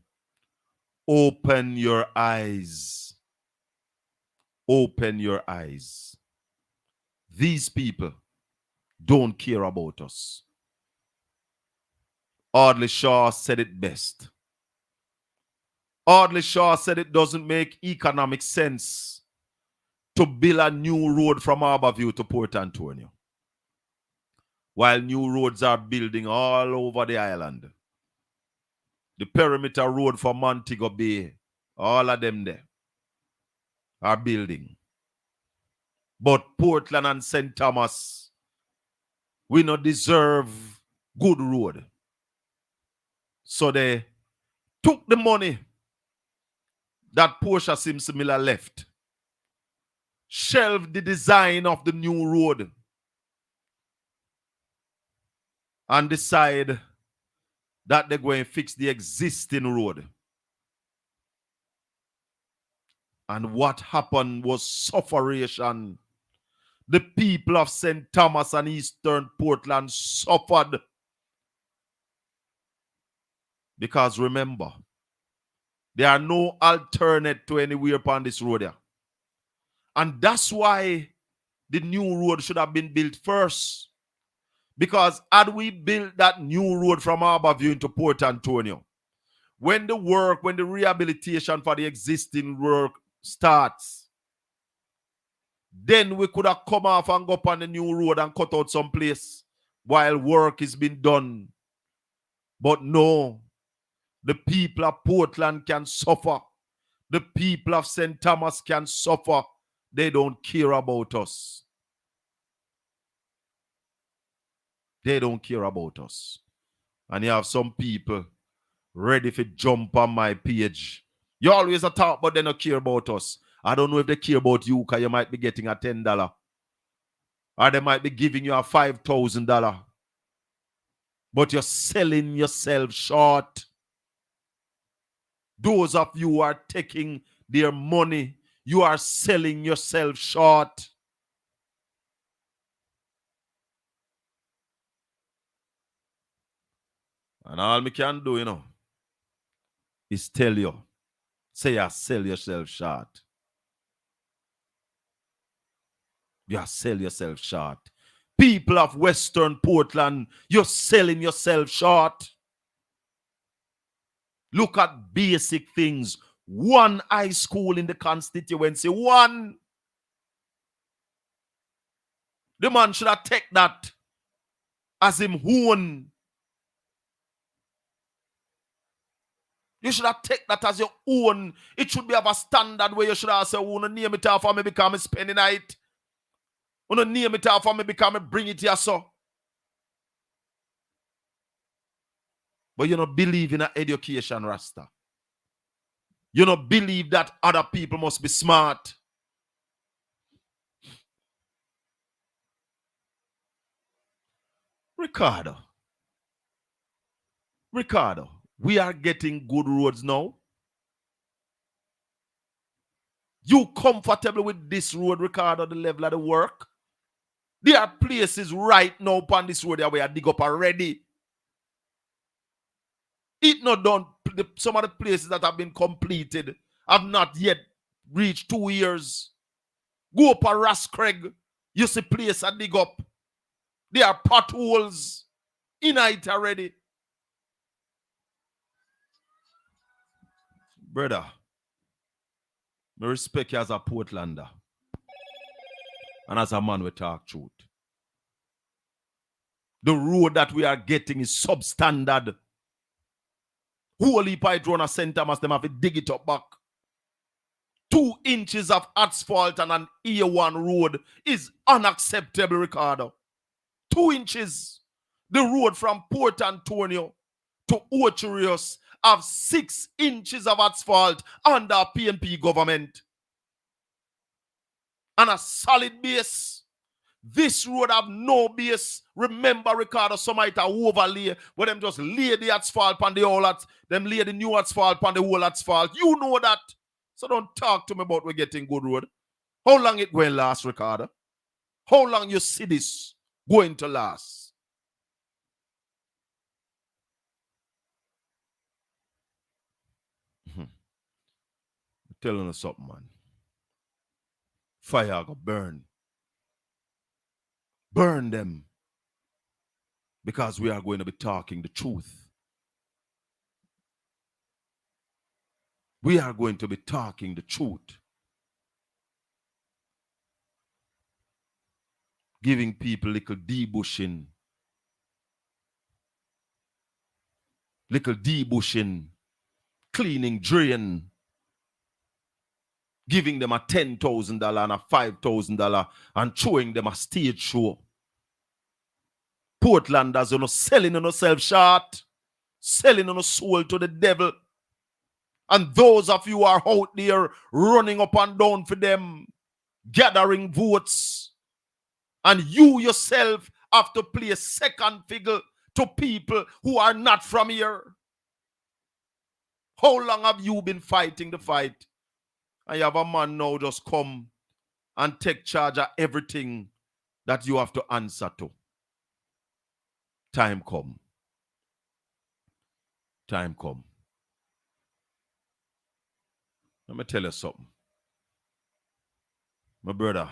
open your eyes. Open your eyes. These people don't care about us. Audley Shaw said it best. Audley Shaw said it doesn't make economic sense to build a new road from Harborview to Port Antonio, while new roads are building all over the island. The perimeter road for Montego Bay, all of them there are building. But Portland and St. Thomas, we not deserve good road. So they took the money that Portia Simpson Miller left, shelved the design of the new road, and decide that they're going to fix the existing road. And what happened was sufferation. The people of St. Thomas and Eastern Portland suffered. Because remember, there are no alternate to anywhere upon this road here. And that's why the new road should have been built first. Because had we built that new road from Harborview into Port Antonio, when the rehabilitation for the existing work starts, then we could have come off and go up on the new road and cut out some place while work is being done. But no, the people of Portland can suffer. The people of St. Thomas can suffer. They don't care about us. They don't care about us. And you have some people ready to jump on my page. You always a talk, but they don't care about us. I don't know if they care about you because you might be getting a $10. Or they might be giving you a $5,000. But you're selling yourself short. Those of you who are taking their money, you are selling yourself short. And all me can do, is tell you, say you sell yourself short. You sell yourself short. People of Western Portland, you're selling yourself short. Look at basic things. One high school in the constituency. One. The man should have taken that as him own. You should have taken that as your own. It should be of a standard where you should have said, "Oh, name it off for me become a spending night. Oh, name it off for me become a bring it here, so." But you don't believe in an education, Rasta. You don't believe that other people must be smart. Ricardo, we are getting good roads now. You comfortable with this road, Ricardo, the level of the work? There are places right now upon this road where I dig up already. It not done. Some of the places that have been completed have not yet reached 2 years. Go up a Ras Craig, you see place I dig up. There are potholes in it already. Brother, I respect you as a Portlander and as a man we talk truth. The road that we are getting is substandard. Holy Pipe run a center must them have to dig it up back. 2 inches of asphalt on an A1 road is unacceptable, Ricardo. 2 inches. The road from Port Antonio to Ocherios have 6 inches of asphalt under PNP government. And a solid base. This road have no base. Remember, Ricardo, some might have overlay, where them just lay the asphalt on the whole them lay the new asphalt on the whole asphalt. You know that. So don't talk to me about we getting good road. How long it will last, Ricardo? How long you see this going to last? I'm telling you something, man. Fire go burn. Burn them. Because we are going to be talking the truth. We are going to be talking the truth. Giving people little debushing. Little debushing. Cleaning drain. Giving them a $10,000 and a $5,000 and showing them a stage show. Portlanders, you know, selling on yourself short, selling on your soul to the devil. And those of you who are out there running up and down for them, gathering votes, and you yourself have to play a second figure to people who are not from here. How long have you been fighting the fight? And you have a man now just come and take charge of everything that you have to answer to. Time come. Time come. Let me tell you something. My brother.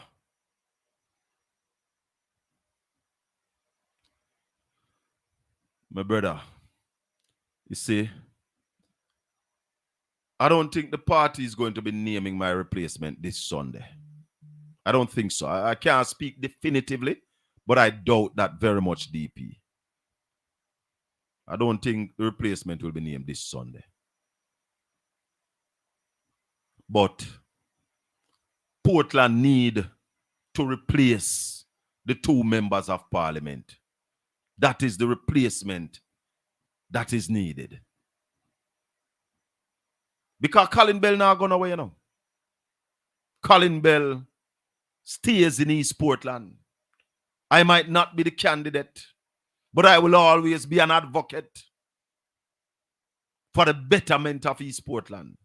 My brother. You see, I don't think the party is going to be naming my replacement this Sunday. I don't think so. I can't speak definitively, but I doubt that very much, DP. I don't think the replacement will be named this Sunday. But Portland need to replace the 2 members of parliament. That is the replacement that is needed. Because Colin Bell not going away, you know. Colin Bell stays in East Portland. I might not be the candidate, but I will always be an advocate for the betterment of East Portland.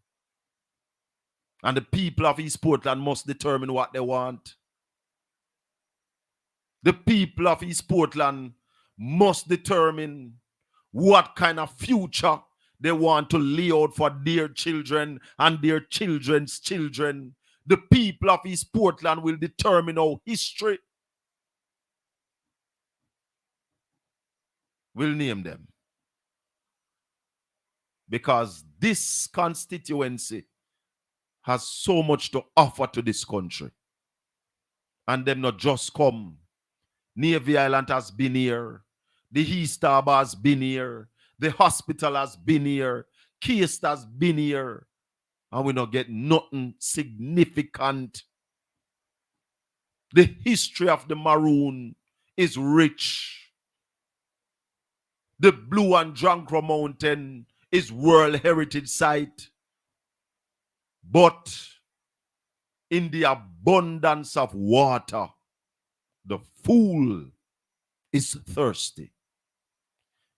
And the people of East Portland must determine what they want. The people of East Portland must determine what kind of future they want to lay out for their children and their children's children. The people of East Portland will determine our history. We'll name them. Because this constituency has so much to offer to this country. And them not just come. Navy Island has been here. The East Harbour has been here. The hospital has been here. Case has been here. And we not get nothing significant. The history of the Maroon is rich. The Blue and Drancro Mountain is World Heritage Site. But in the abundance of water, the fool is thirsty.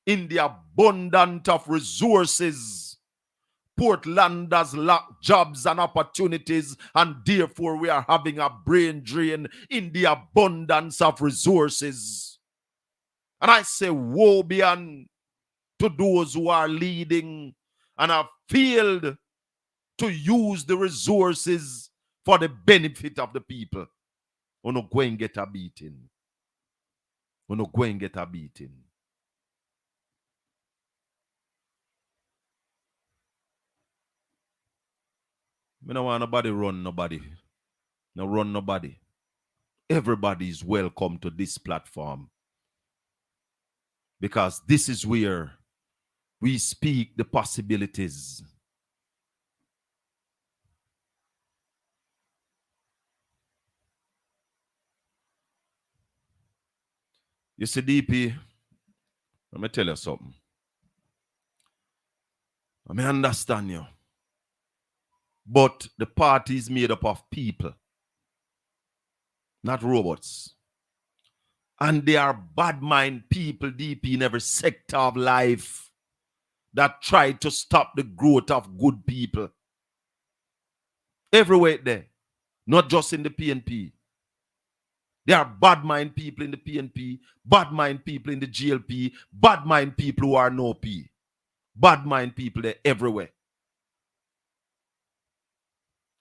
In the abundance of resources, Portlanders lack jobs and opportunities, and therefore we are having a brain drain in the abundance of resources. And I say, woe be unto those who are leading and have failed to use the resources for the benefit of the people. We're not going to get a beating. We're not going to get a beating. I don't want nobody run nobody. No run nobody. Everybody is welcome to this platform. because this is where we speak the possibilities. You see, DP, let me tell you something. I may understand you. But the party is made up of people, not robots. And they are bad mind people, DP, in every sector of life that try to stop the growth of good people. Everywhere there. Not just in the PNP. There are bad mind people in the PNP, bad mind people in the GLP, bad mind people who are no P. Bad mind people there everywhere.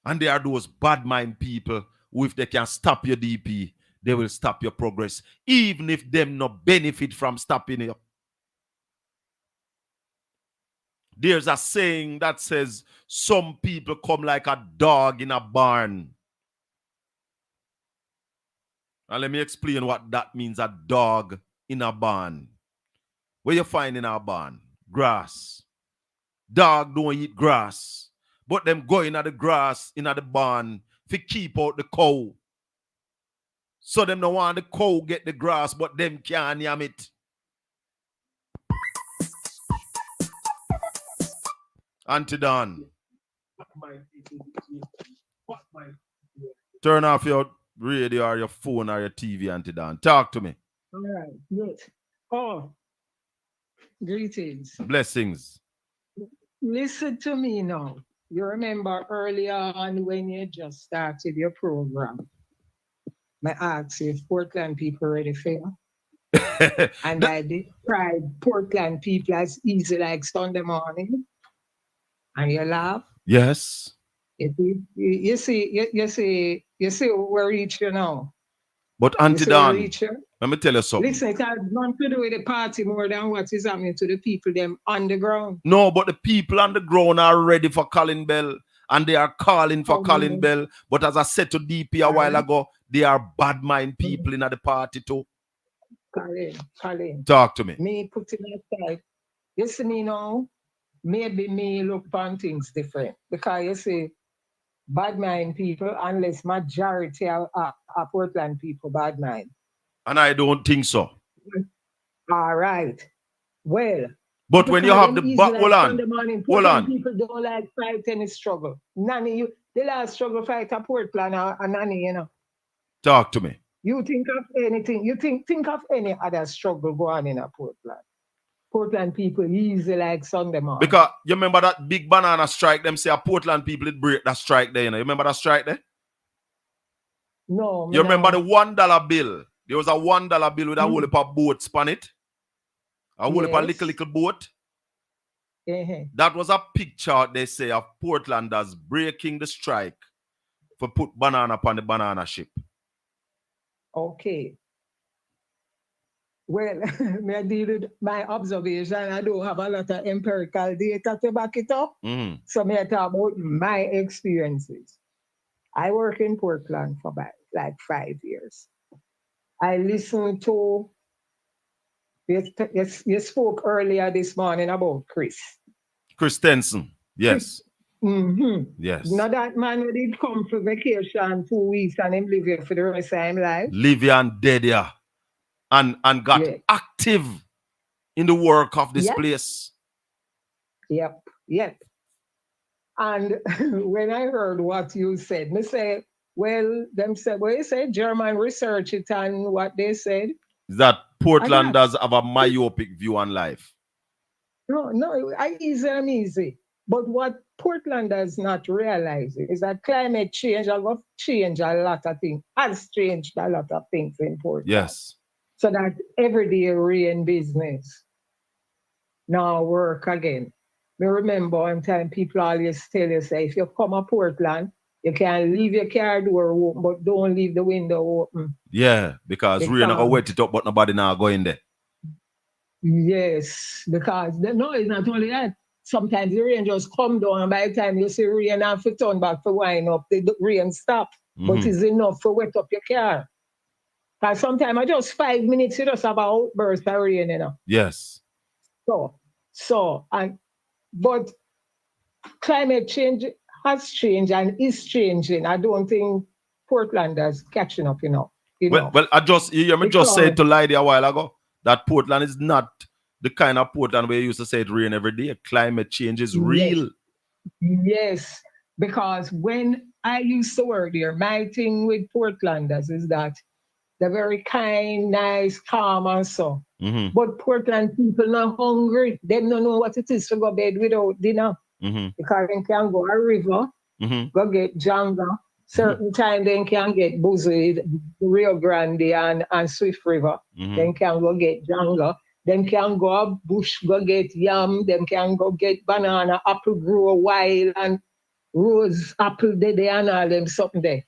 And there are those bad mind people who, if they can stop your DP, they will stop your progress, even if them not benefit from stopping you. There's a saying that says, some people come like a dog in a barn. And let me explain what that means, a dog in a barn. What you find in a barn? Grass. Dog don't eat grass. But them go in at the grass, in at the barn, to keep out the cow. So them don't want the cow get the grass, but them can't yam it. Auntie Don. Turn off your radio or your phone or your TV, Auntie Don. Talk to me. All right, good. Oh, greetings. Blessings. Listen to me now. You remember earlier on when you just started your program, I asked you if Portland people ready for you. And I described Portland people as easy like Sunday morning. And you laugh. Yes. You see where we reach you now. But Auntie Don, let me tell you something. Listen, it has nothing to do with the party more than what is happening to the people them on the ground. No, but the people on the ground are ready for Colin Bell and they are calling for Colin Bell. But as I said to DP a while ago, they are bad mind people in the party too. Colin. Talk to me. Me put it aside. You see me now, maybe me look on things different. Because you see, bad mind people, unless majority are Portland people bad mind. And I don't think so. All right. Well. But when you have the hold on. People don't like fight any struggle. Nanny, the last struggle fight at Portland and Nanny, you know. Talk to me. You think of anything, think of any other struggle going on in a Portland. Portland people easy like Sunday morning. Because you remember that big banana strike, them say a Portland people it break that strike there, you know. You remember that strike there? No. You remember the $1 bill? There was a $1 bill with a whole heap of boats on it. A whole heap of little boat. That was a picture, they say, of Portlanders breaking the strike for put banana upon the banana ship. Okay. Well, I deal with my observation. I don't have a lot of empirical data to back it up. So I talk about my experiences. I work in Portland for like 5 years. I listened to, you spoke earlier this morning about Chris. Chris Tenson, yes. Yes. Now that man did come for vacation 2 weeks and him live here for the rest of his life. Live here and dead here. And got active in the work of this place. Yep. And when I heard what you said, me say, well, you said German research it and what they said. That Portlanders have a myopic view on life. No, I'm easy. But what Portlanders not realizing is that climate change has changed a lot of things. Has changed a lot of things in Portland. Yes. So that everyday rain business now work again. Me remember one time people always tell you, say, if you come to Portland, you can leave your car door open, but don't leave the window open. Yeah, because rain not gonna wet it up, but nobody now go in there. Yes, because no, it's not only that. Sometimes the rain just come down, and by the time you see rain and to turn back to wind up, the rain stop. But it's enough to wet up your car. Because sometimes I just 5 minutes, you just have an outburst of rain, you know. Yes. But climate change has changed and is changing. I don't think Portlanders catching up, you know. Well, you hear me just say it to Lydie a while ago that Portland is not the kind of Portland where you used to say it rain every day. Climate change is real. Yes, because when I used to work there, my thing with Portlanders is that they're very kind, nice, calm, and so. Mm-hmm. But Portland people not hungry. They don't know what it is to go bed without dinner. Mm-hmm. Because they can go a river, go get Janga. Certain time they can get Buzzard, Rio Grande and Swift River. Then can go get Janga. Then can go up bush, go get yam. Then can go get banana, apple grow wild and rose apple there and all them something there.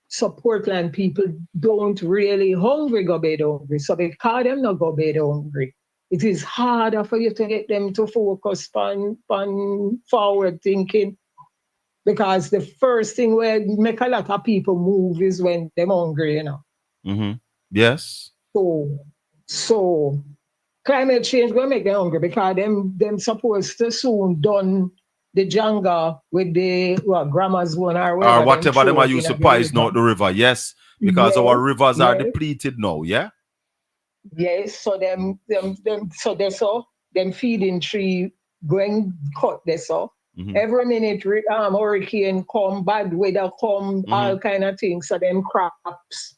So Portland people don't really hungry go bed hungry. So because them not go bed hungry, it is harder for you to get them to focus on forward thinking. Because the first thing where make a lot of people move is when they're hungry, you know. Mm-hmm. Yes. So climate change will make them hungry because them supposed to soon done the Janga with the grandma's one or whatever them are used to poison out the river. Yes, because our rivers are depleted now. Yeah. Yes. So them feeding tree going cut this off. Every minute hurricane come, bad weather come, all kind of things. So them crops.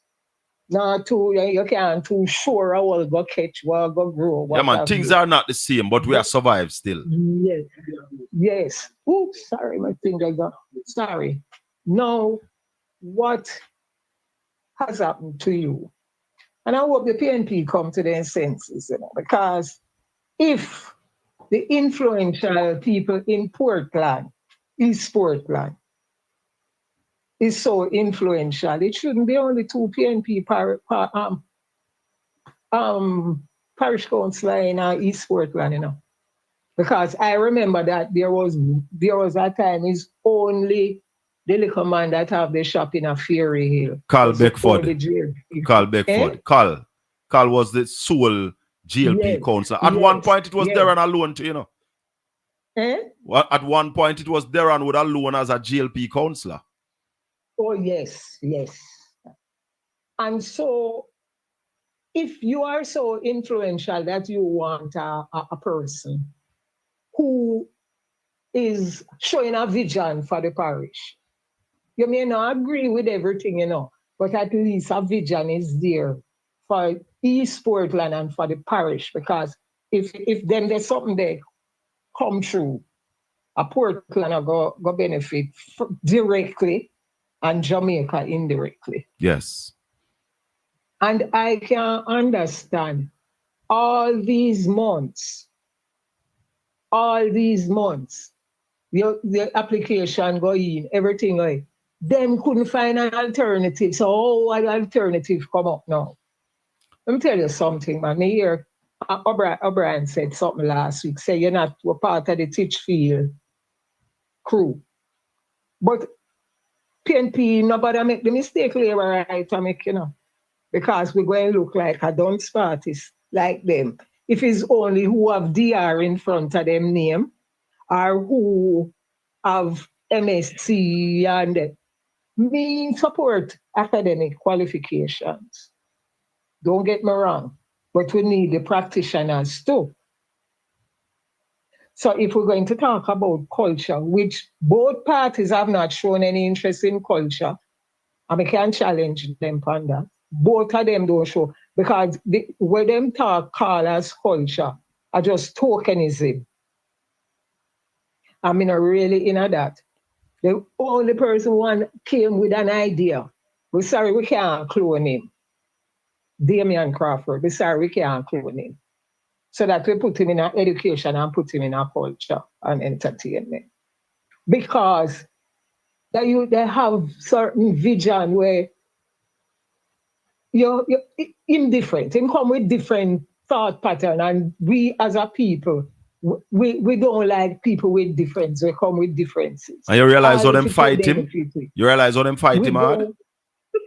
Not too, you can't too sure I will go catch, will go grow. Yeah, man, things are not the same, but we are survived still. Yes. Oops, sorry, my finger got. Sorry. Now, what has happened to you? And I hope the PNP come to their senses, you know, because if the influential people in Portland, East Portland, is so influential, it shouldn't be only two PNP parish councillor in East Portland, you know. Because I remember that there was a time it's only the little man that have the shop in a Ferry Hill. Carl Beckford. Carl was the sole GLP councillor. At one point, it was Darren alone, too, you know. Well, at one point, it was Darren with alone as a GLP councillor. Oh, yes. And so, if you are so influential that you want a person who is showing a vision for the parish, you may not agree with everything, you know, but at least a vision is there for East Portland and for the parish, because if then there's something there come true, a Portland will go benefit directly and Jamaica indirectly. Yes. And I can understand all these months, the application go in, everything like, them couldn't find an alternative. So what alternative come up now? Let me tell you something, man. Me hear O'Brien said something last week, say you're not part of the Titchfield crew. But PNP, nobody make the mistake later, right, to make, you know, because we're going to look like a dunce parties like them. If it's only who have DR in front of them name, or who have MSc and me support academic qualifications. Don't get me wrong, but we need the practitioners too. So if we're going to talk about culture, which both parties have not shown any interest in culture, and we can challenge them on that. Both of them don't show, because when them call as culture are just tokenism. I mean, really into that. The only person one came with an idea. We're sorry, we can't clone him. Damian Crawford, we're sorry, we can't clone him. So that we put him in our education and put him in our culture and entertainment. Because they have certain vision where you're indifferent. Him come with different thought pattern, and we as a people, we don't like people with difference. We come with differences. And you realize how them fight him? You realize how them fight him hard? Of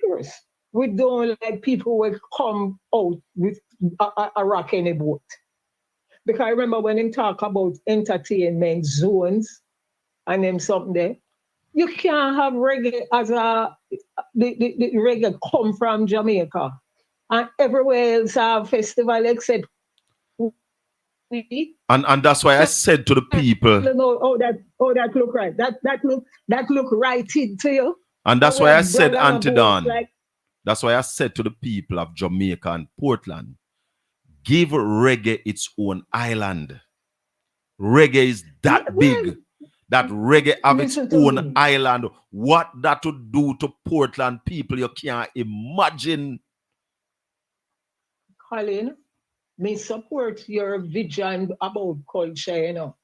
course. We don't like people will come out with a rock in a boat. Because I remember when him talk about entertainment zones and them something there, you can't have reggae as the reggae come from Jamaica. And everywhere else have festival except we. And that's why I said to the people. Oh, that look right. That look right to you. And that's why I said, Auntie Dawn, like, that's why I said to the people of Jamaica and Portland, give reggae its own island. Reggae is that big that reggae have its own island. What that would do to Portland people, you can't imagine. Colin, me support your vision about culture, you know.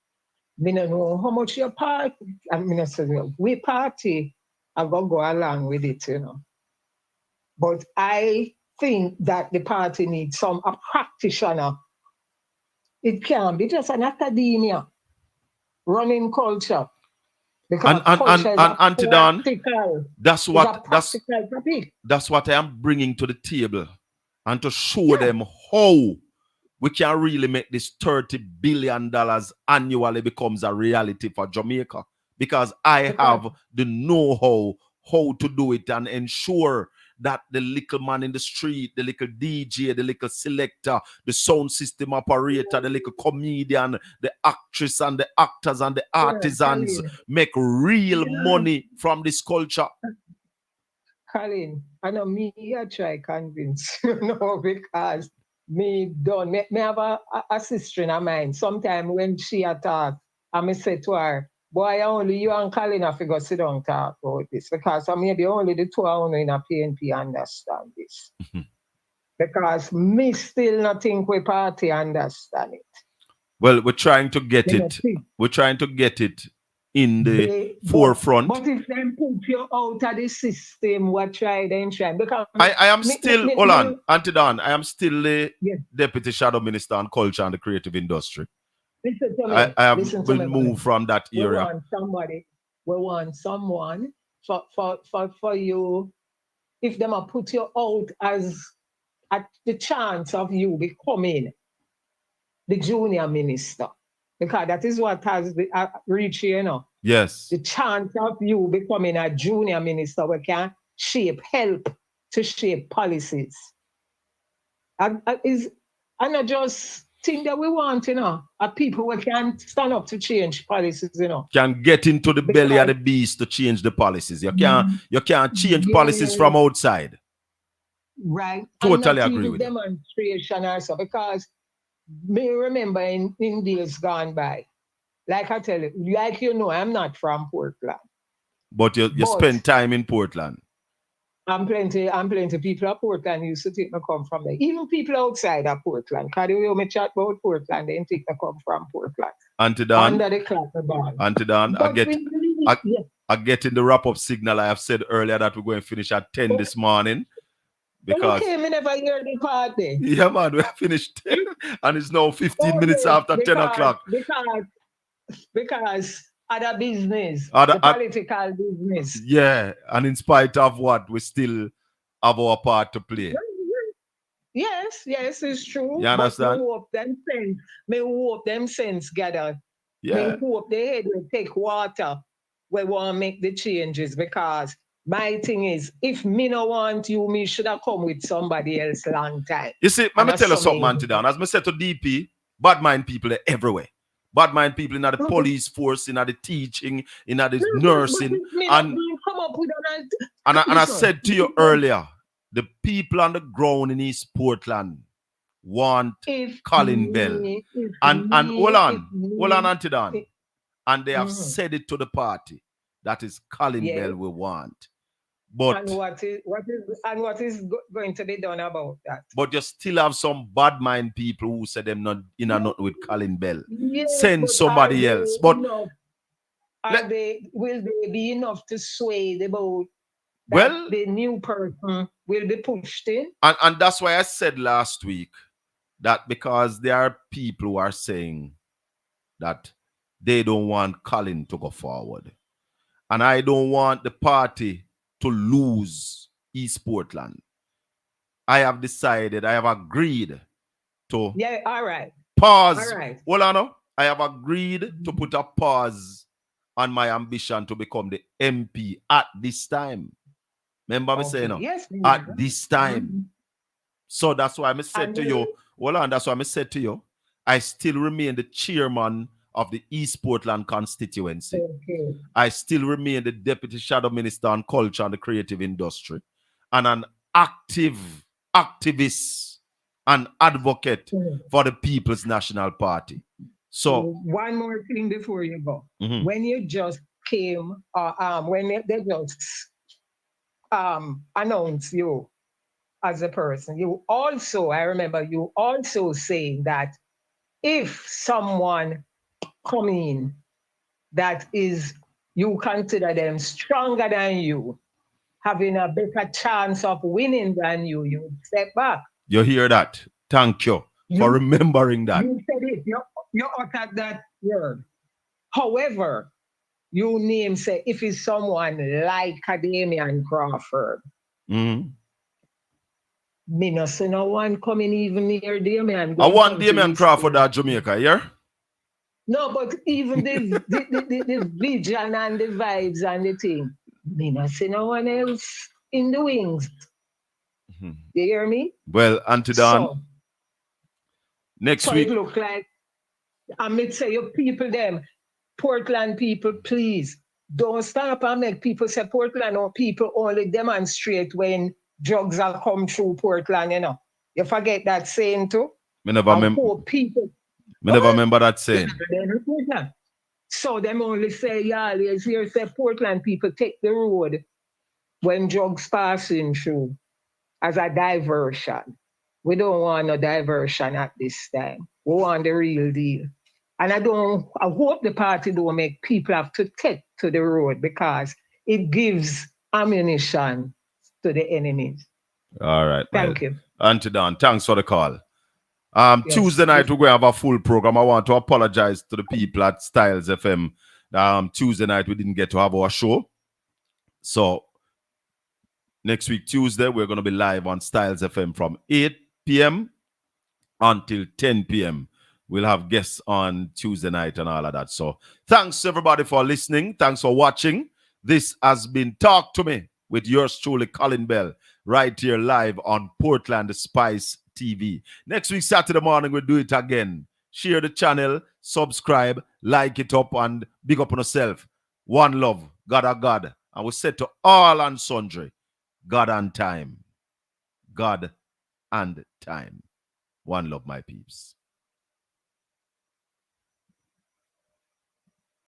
Me don't know how much your part. I mean, I said, we party, I go along with it, you know. But I think that the party needs a practitioner. It can't be just an academia running culture. Because culture is Auntie Dawn, that's what I am bringing to the table, and to show them how we can really make this $30 billion annually becomes a reality for Jamaica. Because I have the know-how how to do it and ensure that the little man in the street, the little DJ, the little selector, the sound system operator, the little comedian, the actress and the actors and the artisans make real money from this culture. Colin, I know me, I try convince you know, because me don't. Me have a sister in mine. Sometimes when she talk, I say to her, boy, only you and Colin have to go sit down and talk about this. Because maybe only the two of you in a PNP understand this. Because me still not think we party understand it. Well, we're trying to get it. We're trying to get it in the forefront. But if them put you out of the system, what try then try? Because I am still, hold on, Auntie Dawn, I am still the Deputy Shadow Minister on Culture and the Creative Industry. Listen to me. I have been moved from that area. We want someone for you. If them put you out as at the chance of you becoming the junior minister, because that is what has reached, you know. Yes. The chance of you becoming a junior minister, we can help to shape policies. And not just thing that we want, you know, are people who can stand up to change policies, you know. Can get into the belly of the beast to change the policies. You can't change policies from outside. Right. Totally agree with demonstration also, because me remember in days gone by, like I tell you, like you know, I'm not from Portland. But you spend time in Portland. I'm plenty people at Portland used to think me come from there. Even people outside of Portland. Because the way we chat about Portland, they think me come from Portland. Auntie Dawn. Under the clock bar. Auntie Dawn, I get in the wrap-up signal. I have said earlier that we're going to finish at 10 this morning. Because okay, me never hear the party. Yeah, man, we have finished 10, and it's now 15 minutes after 10 o'clock. Because other business, the political business. Yeah, and in spite of what, we still have our part to play. Yes, it's true. You understand? Me hope them sense gather. Yeah. Me hope they head will take water. We want to make the changes, because my thing is, if me no want you, me should have come with somebody else long time. You see, let me tell you something, Auntie Dawn. As I said to DP, bad mind people are everywhere. Bad mind people in the police force, in the teaching, in the nursing. And I said to you earlier, the people on the ground in East Portland want Colin Bell. And hold on, Auntie Dawn. And they have said it to the party. That is Colin Bell we want. But and what is going to be done about that? But you still have some bad mind people who say them not in a nut with Colin Bell. Yes, send somebody else. But will they be enough to sway the boat? Well, the new person will be pushed in. And that's why I said last week that because there are people who are saying that they don't want Colin to go forward. And I don't want the party to lose East Portland. I have decided, I have agreed to Yeah, all right. pause. All right. Hold on now. I have agreed to put a pause on my ambition to become the MP at this time. Remember me saying no? Yes. At this time. Mhm. So that's why I said And to you, hold on, that's why I said to you, I still remain the chairman of the East Portland constituency. okay. I still remain the deputy shadow minister on culture and the creative industry, and an active activist and advocate Mhm. for the People's National Party. So one more thing before you go. Mhm. When you just came, when they just announced you as a person, you also, I remember you also saying that if someone come in that is, you consider them stronger than you, having a better chance of winning than you, you step back. you hear that? Thank you for remembering that. You said it. You uttered that word. However, you name say if it's someone like Damian Crawford, Mhm. me no see no one coming even near Damian. I want Damian Crawford at Jamaica, yeah? No, but even the vision and the vibes and the thing, me no see no one else in the wings. Mhm. You hear me? Well, Auntie Don, So, next so week. it look like, I may say, you people, them, Portland people, please don't stop and make people say Portland or people only demonstrate when drugs are come through Portland, you know. You forget that saying too? Me never remember that saying. So them only say, yeah, always here say Portland people take the road when drugs passing through as a diversion. We don't want no diversion at this time. We want the real deal. And I hope the party don't make people have to take to the road because it gives ammunition to the enemies. All right. Thank you. Auntie Don, thanks for the call. Yes. Tuesday night, we're going to have a full program. I want to apologize to the people at Styles FM. Tuesday night, we didn't get to have our show. So, next week, Tuesday, we're going to be live on Styles FM from 8 p.m. until 10 p.m. We'll have guests on Tuesday night and all of that. So, thanks everybody for listening. Thanks for watching. This has been Talk to Me with yours truly, Colin Bell, right here live on Portland Spice TV. Next week, Saturday morning, we'll do it again. Share the channel, subscribe, like it up, and big up on yourself. One love, God a God. And we say to all and sundry, God and time. God and time. One love, my peeps.